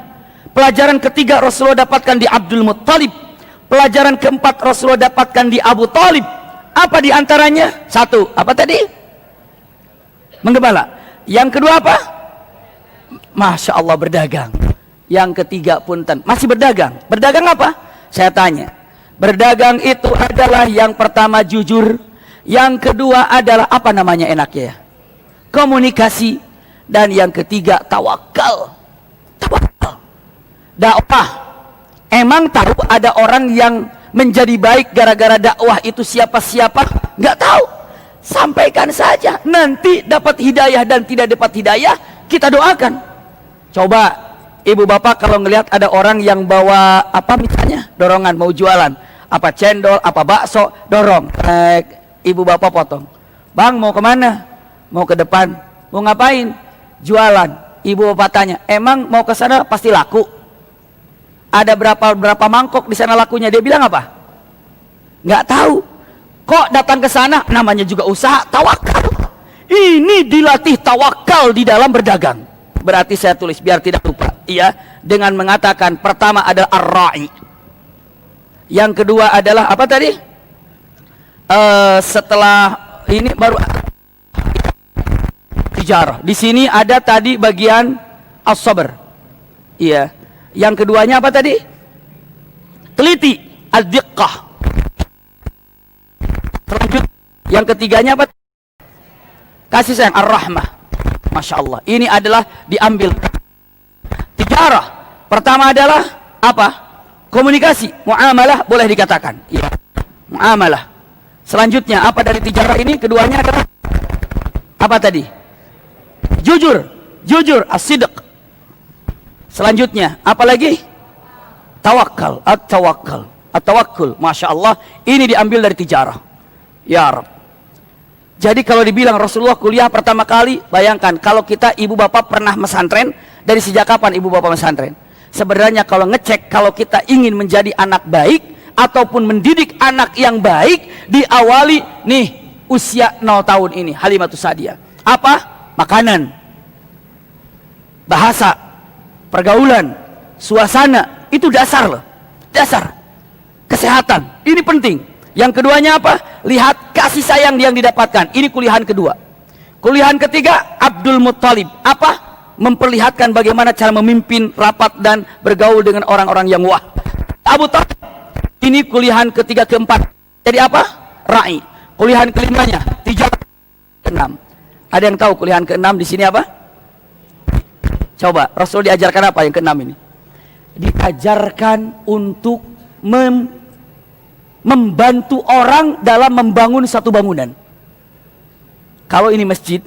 Pelajaran ketiga, Rasulullah dapatkan di Abdul Muttalib. Pelajaran keempat, Rasulullah dapatkan di Abu Talib. Apa di antaranya? Satu, apa tadi? Menggembala. Yang kedua apa? Masya Allah, berdagang. Yang ketiga, punten, masih berdagang. Berdagang apa? Saya tanya. Berdagang itu adalah yang pertama jujur, yang kedua adalah apa namanya enaknya ya? Komunikasi, dan yang ketiga tawakal. Tawakal. Dakwah. Emang tahu ada orang yang menjadi baik gara-gara dakwah itu siapa-siapa? Nggak tahu. Sampaikan saja. Nanti dapat hidayah dan tidak dapat hidayah, kita doakan. Coba ibu bapak kalau ngelihat ada orang yang bawa apa misalnya dorongan mau jualan, apa cendol, apa bakso, dorong, ibu bapak potong. Bang, mau kemana? Mau ke depan. Mau ngapain? Jualan. Ibu bapak tanya, emang mau ke sana pasti laku? Ada berapa mangkok di sana lakunya? Dia bilang apa? Nggak tahu. Kok datang ke sana? Namanya juga usaha, tawakal. Ini dilatih tawakal di dalam berdagang. Berarti saya tulis biar tidak lupa. Iya, dengan mengatakan pertama adalah ar-ra'i. Yang kedua adalah apa tadi? Setelah ini baru tijarah. Di sini ada tadi bagian as-sabr. Iya. Yang keduanya apa tadi? Teliti, ad-diqqah. Selanjutnya, yang ketiganya apa? Kasih sayang, ar-rahmah. Masya Allah. Ini adalah diambil tijarah. Pertama adalah apa? Komunikasi, muamalah boleh dikatakan. Iya. Muamalah. Selanjutnya apa dari tijarah ini? Keduanya adalah apa tadi? Jujur, as-sidq. Selanjutnya apa lagi? Tawakal, at-tawakkul. Masya Allah, ini diambil dari tijarah. Ya Rabb. Jadi kalau dibilang Rasulullah kuliah pertama kali, bayangkan kalau kita ibu bapak pernah mesantren, dari sejak kapan ibu bapak mesantren? Sebenarnya kalau ngecek, kalau kita ingin menjadi anak baik ataupun mendidik anak yang baik, diawali nih usia 0 tahun ini, Halimatus Sa'diyah. Apa? Makanan, bahasa, pergaulan, suasana, itu dasar loh. Dasar. Kesehatan, ini penting. Yang keduanya apa? Lihat kasih sayang yang didapatkan. Ini kuliahan kedua. Kuliahan ketiga, Abdul Muttalib. Apa? Memperlihatkan bagaimana cara memimpin rapat dan bergaul dengan orang-orang yang wah. Abu Talib. Ini kuliahan ketiga keempat. Jadi apa? Ra'i. Kuliahan kelimanya, tijarah. Keenam. Ada yang tahu kuliahan keenam di sini apa? Coba, Rasul diajarkan apa yang keenam ini? Diajarkan untuk membantu orang dalam membangun satu bangunan. Kalau ini masjid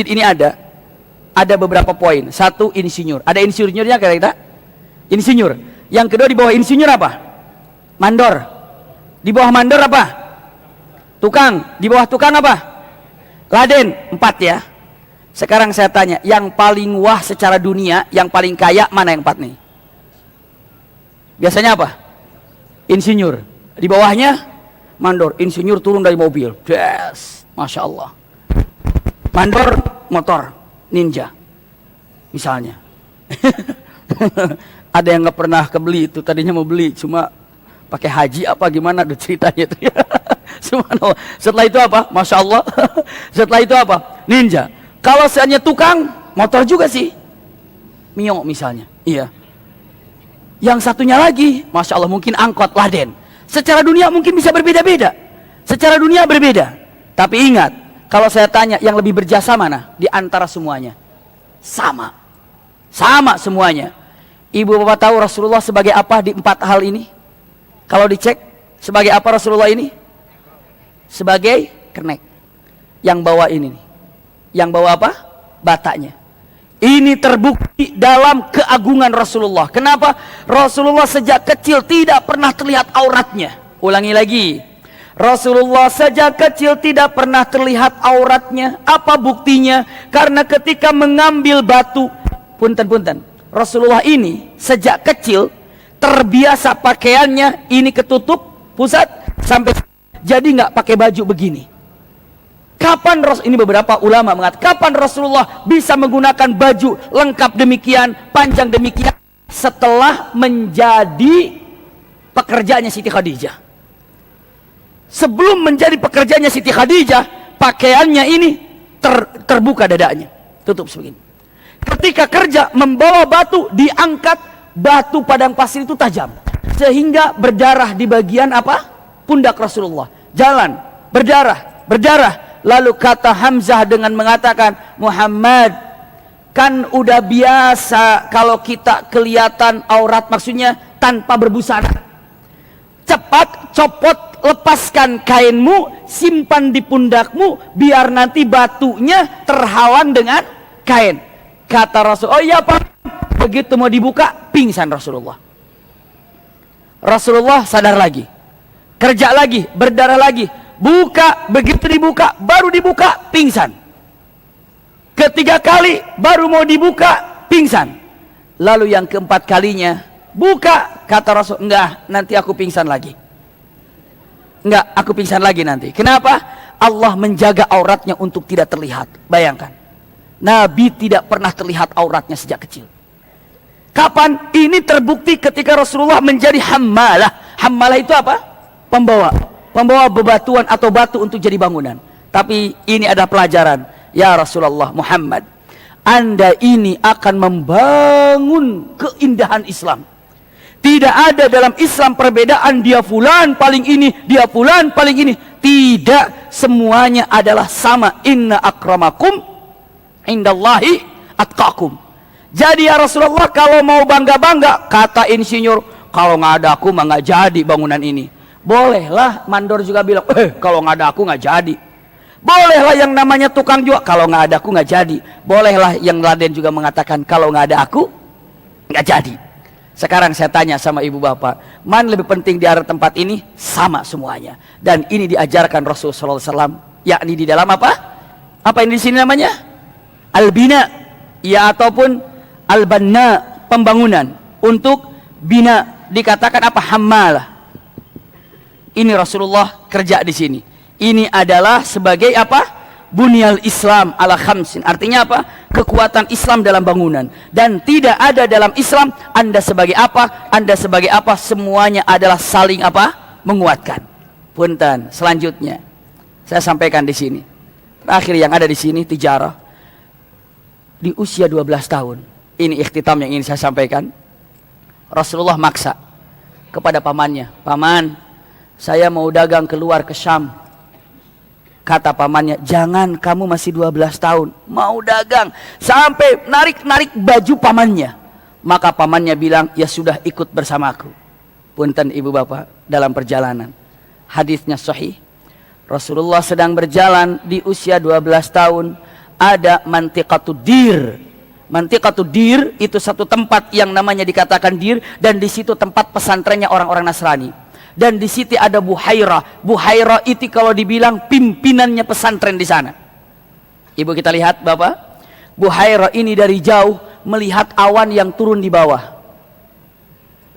ini ada beberapa poin. Satu, insinyur. Ada insinyurnya kira-kira? Insinyur. Yang kedua, di bawah insinyur apa? Mandor. Di bawah mandor apa? Tukang. Di bawah tukang apa? Laden. 4 ya. Sekarang saya tanya, yang paling wah secara dunia, yang paling kaya mana yang 4 nih? Biasanya apa? Insinyur. Di bawahnya mandor. Insinyur turun dari mobil. Yes. Masya Allah. Mandor motor ninja misalnya. Ada yang nggak pernah kebeli itu, tadinya mau beli cuma pakai haji apa gimana ada ceritanya itu. Subhanallah. Setelah itu apa? Masya Allah. Setelah itu apa? Ninja. Kalau seandainya tukang motor juga sih, Mio misalnya. Iya. Yang satunya lagi, Masya Allah, mungkin angkot, Laden. Secara dunia mungkin bisa berbeda-beda. Secara dunia berbeda. Tapi ingat, kalau saya tanya yang lebih berjasa mana? Di antara semuanya. Sama. Sama semuanya. Ibu bapak tahu Rasulullah sebagai apa di 4 hal ini? Kalau dicek, Sebagai apa Rasulullah ini? Sebagai kernek. Yang bawa ini nih. Yang bawa apa? Batanya. Ini terbukti dalam keagungan Rasulullah. Kenapa? Rasulullah sejak kecil tidak pernah terlihat auratnya. Ulangi lagi. Rasulullah sejak kecil tidak pernah terlihat auratnya. Apa buktinya? Karena ketika mengambil batu, punten-punten, Rasulullah ini sejak kecil terbiasa pakaiannya ini ketutup pusat sampai jadi nggak pakai baju begini. Kapan ini beberapa ulama mengatakan kapan Rasulullah bisa menggunakan baju lengkap demikian, panjang demikian setelah menjadi pekerjaannya Siti Khadijah. Sebelum menjadi pekerjaannya Siti Khadijah, pakaiannya ini terbuka dadanya, tutup sebegini. Ketika kerja membawa batu, diangkat, batu padang pasir itu tajam sehingga berdarah di bagian apa? Pundak Rasulullah. Jalan berdarah. Lalu kata Hamzah dengan mengatakan, Muhammad, kan udah biasa kalau kita kelihatan aurat, maksudnya tanpa berbusana. Cepat copot, lepaskan kainmu, simpan di pundakmu, biar nanti batunya terhalang dengan kain. Kata Rasul, oh iya Pak. Begitu mau dibuka, pingsan Rasulullah. Rasulullah sadar lagi, kerja lagi, berdarah lagi, buka, begitu dibuka, baru dibuka, pingsan. Ketiga kali, baru mau dibuka, pingsan. Lalu yang keempat kalinya, buka, kata Rasul, enggak, nanti aku pingsan lagi. Enggak, aku pingsan lagi nanti. Kenapa? Allah menjaga auratnya untuk tidak terlihat. Bayangkan, Nabi tidak pernah terlihat auratnya sejak kecil. Kapan? Ini terbukti ketika Rasulullah menjadi hammalah. Hammalah itu apa? Pembawa bebatuan atau batu untuk jadi bangunan. Tapi ini ada pelajaran. Ya Rasulullah Muhammad, Anda ini akan membangun keindahan Islam. Tidak ada dalam Islam perbedaan dia fulan paling ini, dia fulan paling ini. Tidak, semuanya adalah sama. Inna akramakum indallahi atqakum. Jadi ya Rasulullah, kalau mau bangga-bangga, kata insinyur, kalau nggak ada aku mah nggak jadi bangunan ini. Bolehlah, mandor juga bilang, kalau nggak ada aku nggak jadi. Bolehlah yang namanya tukang jual, kalau nggak ada aku nggak jadi. Bolehlah yang Laden juga mengatakan, kalau nggak ada aku nggak jadi. Sekarang saya tanya sama ibu bapak, mana lebih penting di area tempat ini? Sama semuanya. Dan ini diajarkan Rasulullah SAW, yakni di dalam apa? Apa ini di sini namanya? Al-bina, ya ataupun al-banna, pembangunan. Untuk bina dikatakan apa? Hammalah. Ini Rasulullah kerja di sini. Ini adalah sebagai apa? Bunyal Islam ala khamsin. Artinya apa? Kekuatan Islam dalam bangunan. Dan tidak ada dalam Islam Anda sebagai apa, Anda sebagai apa, semuanya adalah saling apa? Menguatkan. Punten, selanjutnya saya sampaikan di sini. Terakhir yang ada di sini tijarah. Di usia 12 tahun. Ini ikhtitam yang ingin saya sampaikan. Rasulullah maksa kepada pamannya, "Paman, saya mau dagang keluar ke Syam." Kata pamannya, "Jangan, kamu masih 12 tahun. Mau dagang." Sampai narik-narik baju pamannya. Maka pamannya bilang, "Ya sudah, ikut bersamaku." Punten ibu bapak, dalam perjalanan. Hadisnya sahih. Rasulullah sedang berjalan di usia 12 tahun. Ada mantiqatud dir. Mantiqatud dir itu satu tempat yang namanya dikatakan dir. Dan di situ tempat pesantrennya orang-orang Nasrani. Dan di situ ada Buhairah. Buhairah itu kalau dibilang pimpinannya pesantren di sana. Ibu kita lihat bapak, Buhairah ini dari jauh melihat awan yang turun di bawah.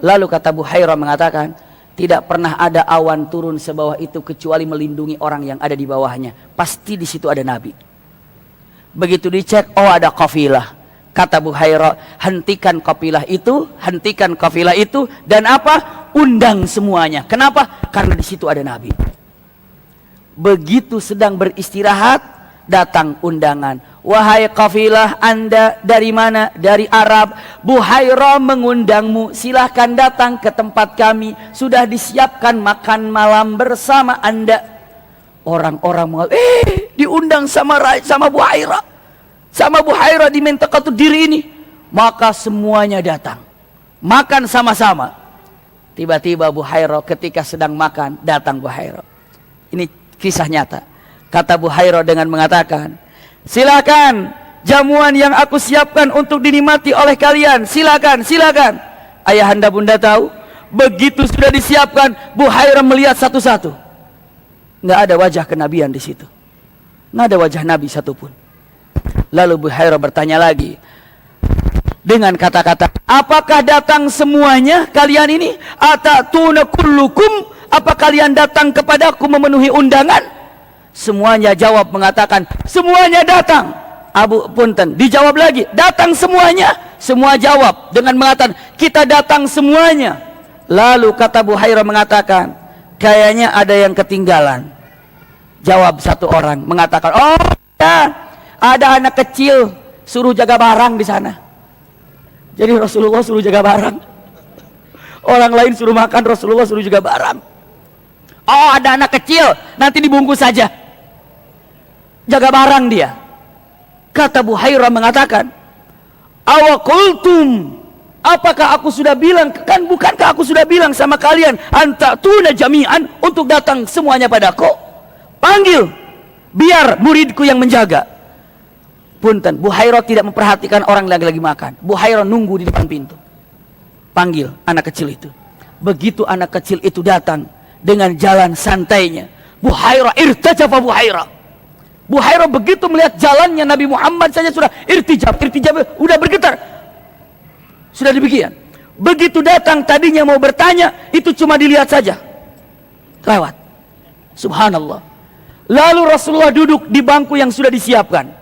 Lalu kata Buhairah mengatakan, tidak pernah ada awan turun sebawah itu kecuali melindungi orang yang ada di bawahnya. Pasti di situ ada Nabi. Begitu dicek, oh ada kafilah. Kata Buhairah, hentikan kafilah itu, dan apa? Undang semuanya. Kenapa? Karena di situ ada Nabi. Begitu sedang beristirahat, datang undangan. Wahai kafilah, Anda dari mana? Dari Arab. Buhairah mengundangmu, silahkan datang ke tempat kami. Sudah disiapkan makan malam bersama Anda. Orang-orang mengatakan, diundang sama Buhairah. Sama Buhairah di Mantiqatud Dir ini. Maka semuanya datang. Makan sama-sama. Tiba-tiba Buhairah ketika sedang makan, datang Buhairah. Ini kisah nyata. Kata Buhairah dengan mengatakan, silakan jamuan yang aku siapkan untuk dinikmati oleh kalian. Silakan, silakan. Ayahanda bunda tahu, begitu sudah disiapkan, Buhairah melihat satu-satu. Nggak ada wajah kenabian di situ. Nggak ada wajah Nabi satupun. Lalu Buhairah bertanya lagi dengan kata-kata, apakah datang semuanya kalian ini? Atatuna kullukum, apa kalian datang kepadaku memenuhi undangan? Semuanya jawab mengatakan, semuanya datang. Abu punten dijawab lagi, datang semuanya. Semua jawab dengan mengatakan, kita datang semuanya. Lalu kata Buhairah mengatakan, kayaknya ada yang ketinggalan. Jawab satu orang mengatakan, oh ya, ada anak kecil suruh jaga barang di sana. Jadi Rasulullah suruh jaga barang. Orang lain suruh makan, Rasulullah suruh jaga barang. Oh, ada anak kecil, nanti dibungkus saja. Jaga barang dia. Kata Buhairah mengatakan, awakultum, apakah aku sudah bilang, kan bukankah aku sudah bilang sama kalian, antatuna jami'an, untuk datang semuanya padaku? Panggil, biar muridku yang menjaga. Punten, Buhairah tidak memperhatikan orang lagi makan. Buhairah nunggu di depan pintu. Panggil anak kecil itu. Begitu anak kecil itu datang dengan jalan santainya, Buhairah irtajafa Buhairah. Buhairah begitu melihat jalannya Nabi Muhammad saja sudah irtijab sudah bergetar. Sudah demikian. Begitu datang tadinya mau bertanya, itu cuma dilihat saja. Lewat. Subhanallah. Lalu Rasulullah duduk di bangku yang sudah disiapkan.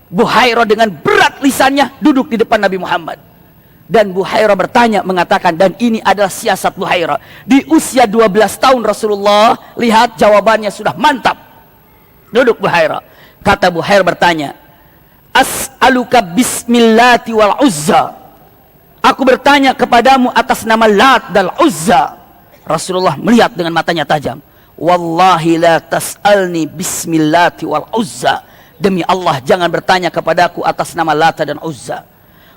Buhairah dengan berat lisannya duduk di depan Nabi Muhammad. Dan Buhairah bertanya mengatakan, dan ini adalah siasat Buhairah. Di usia 12 tahun Rasulullah, lihat jawabannya sudah mantap. Duduk Buhairah. Kata Buhairah bertanya, as'aluka bismillati wal uzza. Aku bertanya kepadamu atas nama Lat dan Uzza. Rasulullah melihat dengan matanya tajam. Wallahi la tas'alni bismillati wal uzza. Demi Allah, jangan bertanya kepadaku atas nama Lata dan Uzza.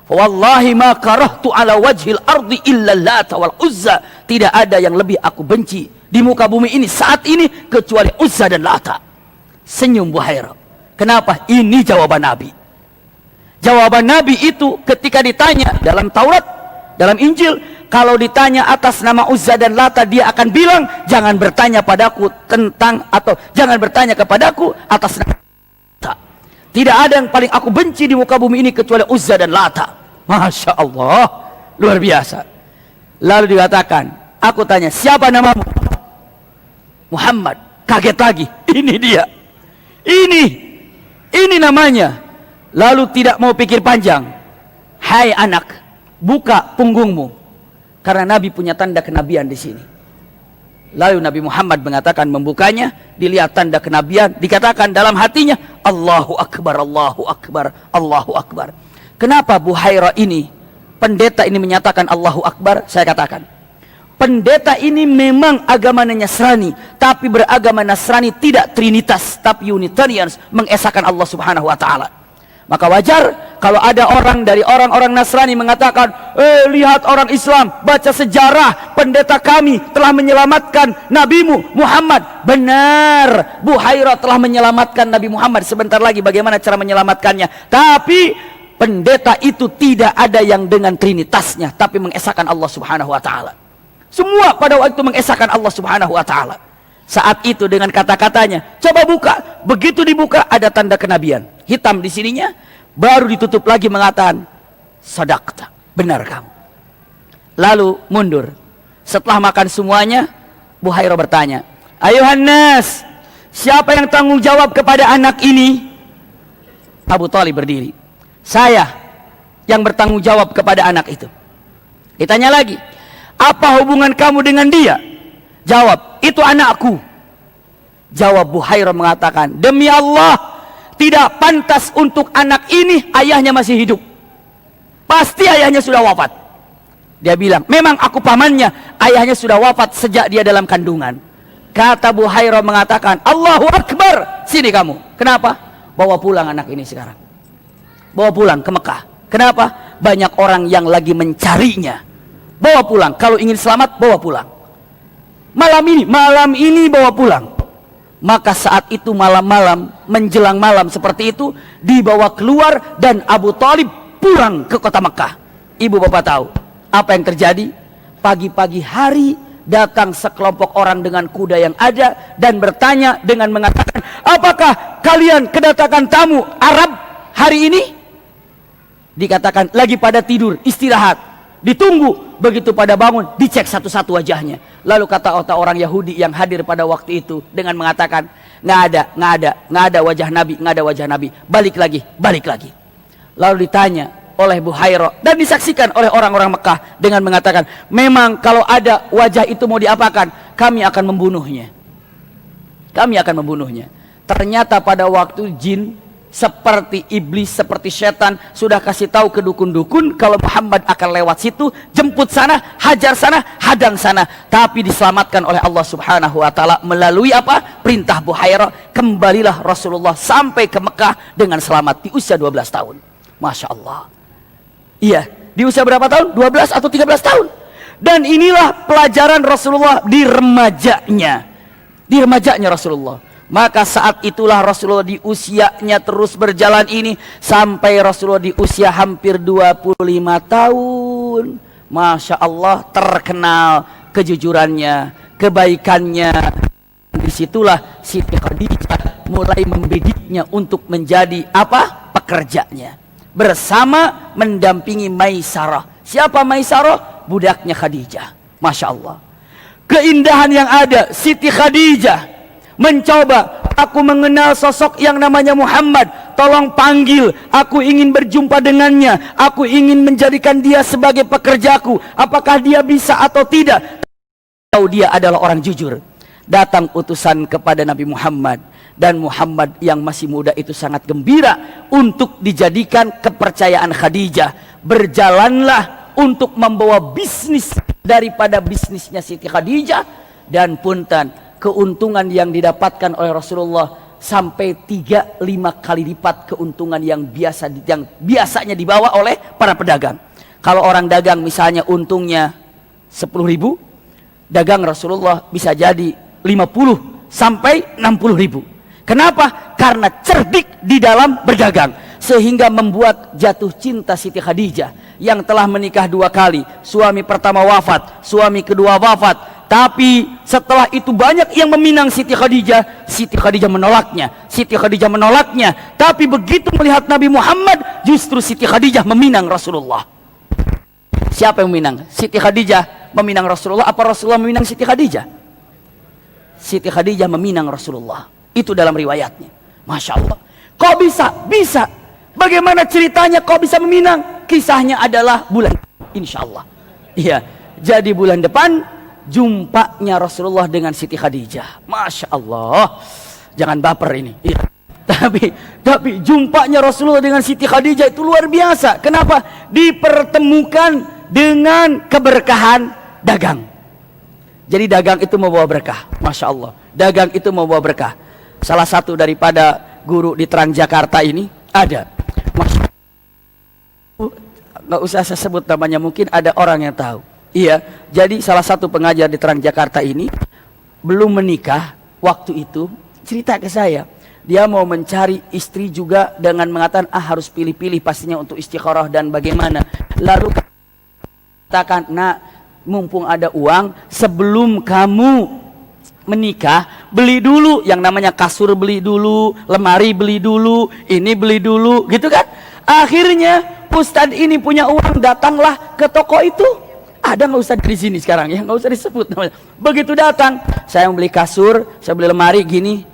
Wallahi ma karahtu ala wajhil ardi illa Lata wal Uzza. Tidak ada yang lebih aku benci di muka bumi ini saat ini kecuali Uzza dan Lata. Senyum Buhairah. Kenapa? Ini jawaban Nabi. Jawaban Nabi itu ketika ditanya dalam Taurat, dalam Injil, kalau ditanya atas nama Uzza dan Lata, dia akan bilang, jangan bertanya padaku tentang, atau jangan bertanya kepadaku atas nama. Tidak ada yang paling aku benci di muka bumi ini kecuali Uzza dan Lata. Masya Allah, luar biasa. Lalu dikatakan, aku tanya, siapa namamu? Muhammad. Kaget lagi, ini dia. Ini namanya. Lalu tidak mau pikir panjang. Hai anak, buka punggungmu. Karena Nabi punya tanda kenabian di sini. Lalu Nabi Muhammad mengatakan membukanya, dilihat tanda kenabian, dikatakan dalam hatinya, Allahu Akbar, Allahu Akbar, Allahu Akbar. Kenapa Buhairah ini, pendeta ini menyatakan Allahu Akbar? Saya katakan, pendeta ini memang agamanya Nasrani, tapi beragama Nasrani tidak Trinitas, tapi Unitarians, mengesahkan Allah Subhanahu wa Ta'ala. Maka wajar kalau ada orang dari orang-orang Nasrani mengatakan, lihat orang Islam, baca sejarah, pendeta kami telah menyelamatkan nabimu Muhammad. Benar, Buhairah telah menyelamatkan Nabi Muhammad. Sebentar lagi bagaimana cara menyelamatkannya. Tapi pendeta itu tidak ada yang dengan trinitasnya, tapi mengesahkan Allah Subhanahu wa Ta'ala. Semua pada waktu itu mengesahkan Allah Subhanahu wa Ta'ala. Saat itu dengan kata-katanya, coba buka. Begitu dibuka ada tanda kenabian hitam di sininya, baru ditutup lagi mengatakan, sadaqta, benar kamu. Lalu mundur. Setelah makan semuanya, Buhairah bertanya, ayuhan nas, siapa yang tanggung jawab kepada anak ini? Abu Thalib berdiri. Saya yang bertanggung jawab kepada anak itu. Ditanya lagi, apa hubungan kamu dengan dia? Jawab, itu anakku. Jawab Buhairah mengatakan, demi Allah, tidak pantas untuk anak ini ayahnya masih hidup. Pasti ayahnya sudah wafat. Dia bilang, memang aku pamannya, ayahnya sudah wafat sejak dia dalam kandungan. Kata Buhairah mengatakan, Allahu Akbar, sini kamu. Kenapa? Bawa pulang anak ini sekarang. Bawa pulang ke Mekah. Kenapa? Banyak orang yang lagi mencarinya. bawa pulang. Kalau ingin selamat, bawa pulang. Malam ini bawa pulang. Maka saat itu malam-malam, menjelang malam seperti itu, dibawa keluar dan Abu Thalib pulang ke kota Mekah. Ibu bapak tahu apa yang terjadi? Pagi-pagi hari datang sekelompok orang dengan kuda yang ada dan bertanya dengan mengatakan, apakah kalian kedatangan tamu Arab hari ini? Dikatakan lagi pada tidur, istirahat. Ditunggu, begitu pada bangun, dicek satu-satu wajahnya. Lalu kata orang Yahudi yang hadir pada waktu itu dengan mengatakan, nggak ada wajah Nabi, nggak ada wajah Nabi. Balik lagi. Lalu ditanya oleh Buhairah dan disaksikan oleh orang-orang Mekah dengan mengatakan, memang kalau ada wajah itu mau diapakan, kami akan membunuhnya. Ternyata pada waktu jin seperti iblis, seperti setan sudah kasih tahu ke dukun-dukun kalau Muhammad akan lewat situ, jemput sana, hajar sana, hadang sana. Tapi diselamatkan oleh Allah Subhanahu wa taala melalui apa? Perintah Buhairah. Kembalilah Rasulullah sampai ke Mekah dengan selamat di usia 12 tahun. Masya Allah. Iya, di usia berapa tahun? 12 atau 13 tahun. Dan inilah pelajaran Rasulullah di remajanya Rasulullah. Maka saat itulah Rasulullah di usianya terus berjalan ini sampai Rasulullah di usia hampir 25 tahun. Masya Allah, terkenal kejujurannya, kebaikannya. Disitulah Siti Khadijah mulai membidiknya untuk menjadi apa? Pekerjanya. Bersama mendampingi Maisarah. Siapa Maisarah? Budaknya Khadijah. Masya Allah. Keindahan yang ada, Siti Khadijah mencoba, aku mengenal sosok yang namanya Muhammad, tolong panggil, aku ingin berjumpa dengannya, aku ingin menjadikan dia sebagai pekerjaku, apakah dia bisa atau tidak? Tahu dia adalah orang jujur. Datang utusan kepada Nabi Muhammad, dan Muhammad yang masih muda itu sangat gembira untuk dijadikan kepercayaan Khadijah. Berjalanlah untuk membawa bisnis daripada bisnisnya Siti Khadijah, dan punten keuntungan yang didapatkan oleh Rasulullah sampai 3-5 kali lipat keuntungan yang biasanya dibawa oleh para pedagang. Kalau orang dagang misalnya untungnya 10.000, dagang Rasulullah bisa jadi 50 sampai 60.000. Kenapa? Karena cerdik di dalam berdagang, sehingga membuat jatuh cinta Siti Khadijah yang telah menikah 2 kali. Suami pertama wafat, suami kedua wafat. Tapi setelah itu banyak yang meminang Siti Khadijah. Siti Khadijah menolaknya. Tapi begitu melihat Nabi Muhammad, justru Siti Khadijah meminang Rasulullah. Siapa yang meminang? Siti Khadijah meminang Rasulullah, apa Rasulullah meminang Siti Khadijah? Siti Khadijah meminang Rasulullah. Itu dalam riwayatnya. Masya Allah. Kok bisa? Bisa. Bagaimana ceritanya kok bisa meminang? Kisahnya adalah bulan, insya Allah. Iya. Jadi bulan depan jumpanya Rasulullah dengan Siti Khadijah. Masya Allah. Jangan baper ini. Iya. Tapi jumpanya Rasulullah dengan Siti Khadijah itu luar biasa. Kenapa? Dipertemukan dengan keberkahan dagang. Jadi dagang itu membawa berkah. Masya Allah. Dagang itu membawa berkah. Salah satu daripada guru di Transjakarta ini ada. Masya Allah. Nggak usah saya sebut namanya, mungkin ada orang yang tahu. Iya, jadi salah satu pengajar di Transjakarta ini belum menikah waktu itu, cerita ke saya, dia mau mencari istri juga dengan mengatakan harus pilih-pilih pastinya untuk istikharah dan bagaimana. Lalu katakan, nak, mumpung ada uang, sebelum kamu menikah, beli dulu yang namanya kasur, beli dulu, lemari beli dulu, ini beli dulu, gitu kan. Akhirnya Ustadz ini punya uang, datanglah ke toko itu. Ada nggak usah di sini sekarang ya, nggak usah disebut namanya. Begitu datang, saya beli kasur, saya beli lemari gini.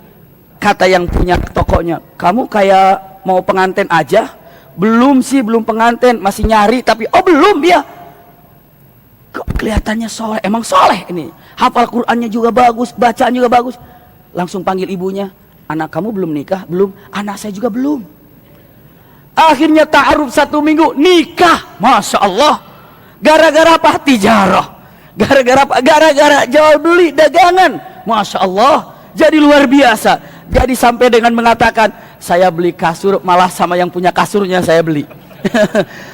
Kata yang punya tokonya, kamu kayak mau pengantin aja? Belum sih, belum pengantin, masih nyari. Tapi oh belum ya? Kok kelihatannya soleh? Emang soleh ini. Hafal Qurannya juga bagus, bacaan juga bagus. Langsung panggil ibunya, anak kamu belum nikah? Belum. Anak saya juga belum. Akhirnya ta'aruf 1 minggu, nikah. Masya Allah. Gara-gara apa? Tijarah. Gara-gara apa? Gara-gara jual beli dagangan. Masya Allah. Jadi luar biasa. Jadi sampai dengan mengatakan, saya beli kasur malah sama yang punya kasurnya saya beli.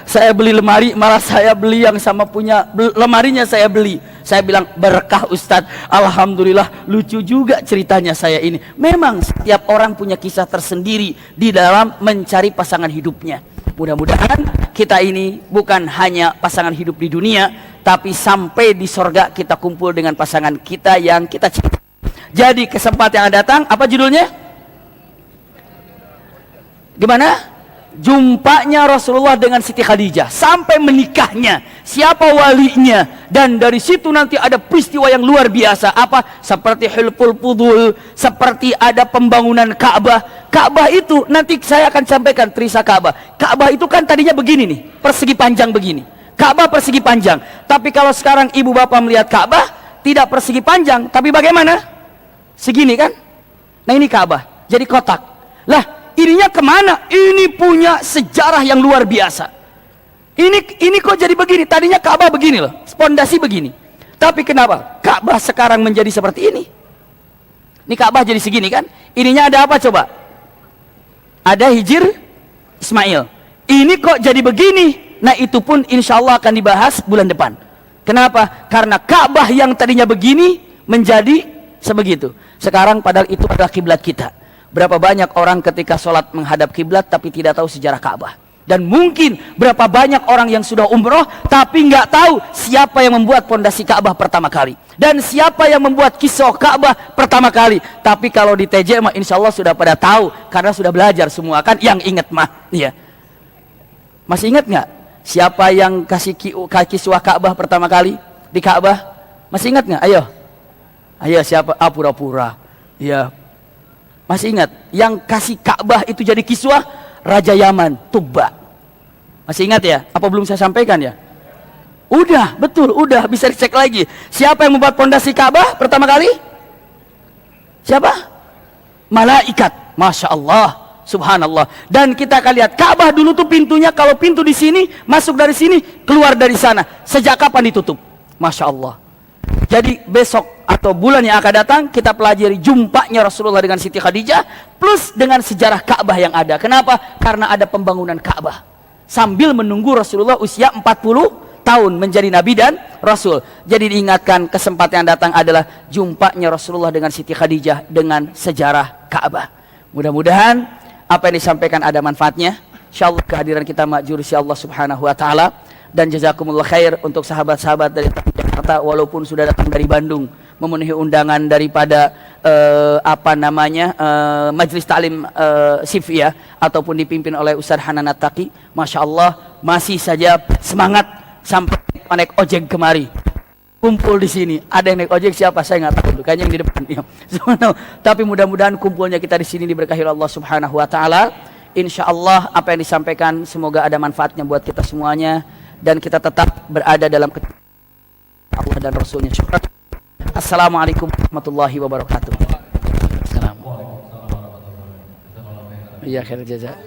Saya beli lemari, malah saya beli yang sama punya lemarinya saya beli. Saya bilang berkah Ustadz, alhamdulillah lucu juga ceritanya saya ini. Memang setiap orang punya kisah tersendiri di dalam mencari pasangan hidupnya. Mudah-mudahan kita ini bukan hanya pasangan hidup di dunia, tapi sampai di sorga kita kumpul dengan pasangan kita yang kita cinta. Jadi kesempatan yang datang, apa judulnya? Gimana? Jumpanya Rasulullah dengan Siti Khadijah sampai menikahnya, siapa walinya, dan dari situ nanti ada peristiwa yang luar biasa. Apa? Seperti Hilful Fudul, seperti ada pembangunan Ka'bah. Ka'bah itu nanti saya akan sampaikan Trisa Ka'bah. Ka'bah itu kan tadinya begini nih, persegi panjang begini. Ka'bah persegi panjang. Tapi kalau sekarang ibu bapak melihat Ka'bah tidak persegi panjang, tapi bagaimana? Segini kan? Nah ini Ka'bah, jadi kotak. Lah, ininya kemana? Ini punya sejarah yang luar biasa. Ini kok jadi begini? Tadinya Ka'bah begini loh, pondasi begini. Tapi kenapa Ka'bah sekarang menjadi seperti ini? Ini Ka'bah jadi segini kan? Ininya ada apa coba? Ada Hijr Ismail. Ini kok jadi begini? Nah itu pun insya Allah akan dibahas bulan depan. Kenapa? Karena Ka'bah yang tadinya begini menjadi sebegitu. Sekarang padahal itu adalah kiblat kita. Berapa banyak orang ketika sholat menghadap kiblat tapi tidak tahu sejarah Ka'bah. Dan mungkin berapa banyak orang yang sudah umroh tapi nggak tahu siapa yang membuat pondasi Ka'bah pertama kali. Dan siapa yang membuat kisah Ka'bah pertama kali. Tapi kalau di TJ mah insya Allah sudah pada tahu. Karena sudah belajar semua kan, yang ingat mah. Ya. Masih ingat nggak? Siapa yang kasih kisah Ka'bah pertama kali di Ka'bah? Masih ingat nggak? Ayo. Ayo siapa? Ah pura-pura. Ya. Masih ingat? Yang kasih Ka'bah itu jadi kiswah Raja Yaman, Tubba. Masih ingat ya? Apa belum saya sampaikan ya? Udah, betul, udah bisa dicek lagi. Siapa yang membuat pondasi Ka'bah pertama kali? Siapa? Malaikat. Masya Allah, subhanallah. Dan kita akan lihat Ka'bah dulu tuh pintunya, kalau pintu di sini, masuk dari sini, keluar dari sana. Sejak kapan ditutup? Masya Allah. Jadi besok atau bulan yang akan datang kita pelajari jumpanya Rasulullah dengan Siti Khadijah plus dengan sejarah Ka'bah yang ada. Kenapa? Karena ada pembangunan Ka'bah. Sambil menunggu Rasulullah usia 40 tahun menjadi Nabi dan Rasul. Jadi diingatkan kesempatan yang datang adalah jumpanya Rasulullah dengan Siti Khadijah dengan sejarah Ka'bah. Mudah-mudahan apa yang disampaikan ada manfaatnya. Insyaallah kehadiran kita ma'jur si Allah Subhanahu wa taala. Dan jazakumullah khair untuk sahabat-sahabat dari Jakarta walaupun sudah datang dari Bandung memenuhi undangan daripada Majelis Ta'lim Sifiyah ataupun dipimpin oleh Ustaz Hanan At-Taqi. Masya Allah masih saja semangat sampai naik ojek kemari. Kumpul di sini. Ada yang naik ojek siapa? Saya nggak tahu. Kayaknya yang di depan. Tapi mudah-mudahan kumpulnya kita di sini diberkahi Allah Subhanahu wa taala. Insya Allah apa yang disampaikan semoga ada manfaatnya buat kita semuanya. Dan kita tetap berada dalam Allah dan Rasulnya. Syukran. Assalamualaikum warahmatullahi wabarakatuh. Assalamualaikum. Iya, khair jaza.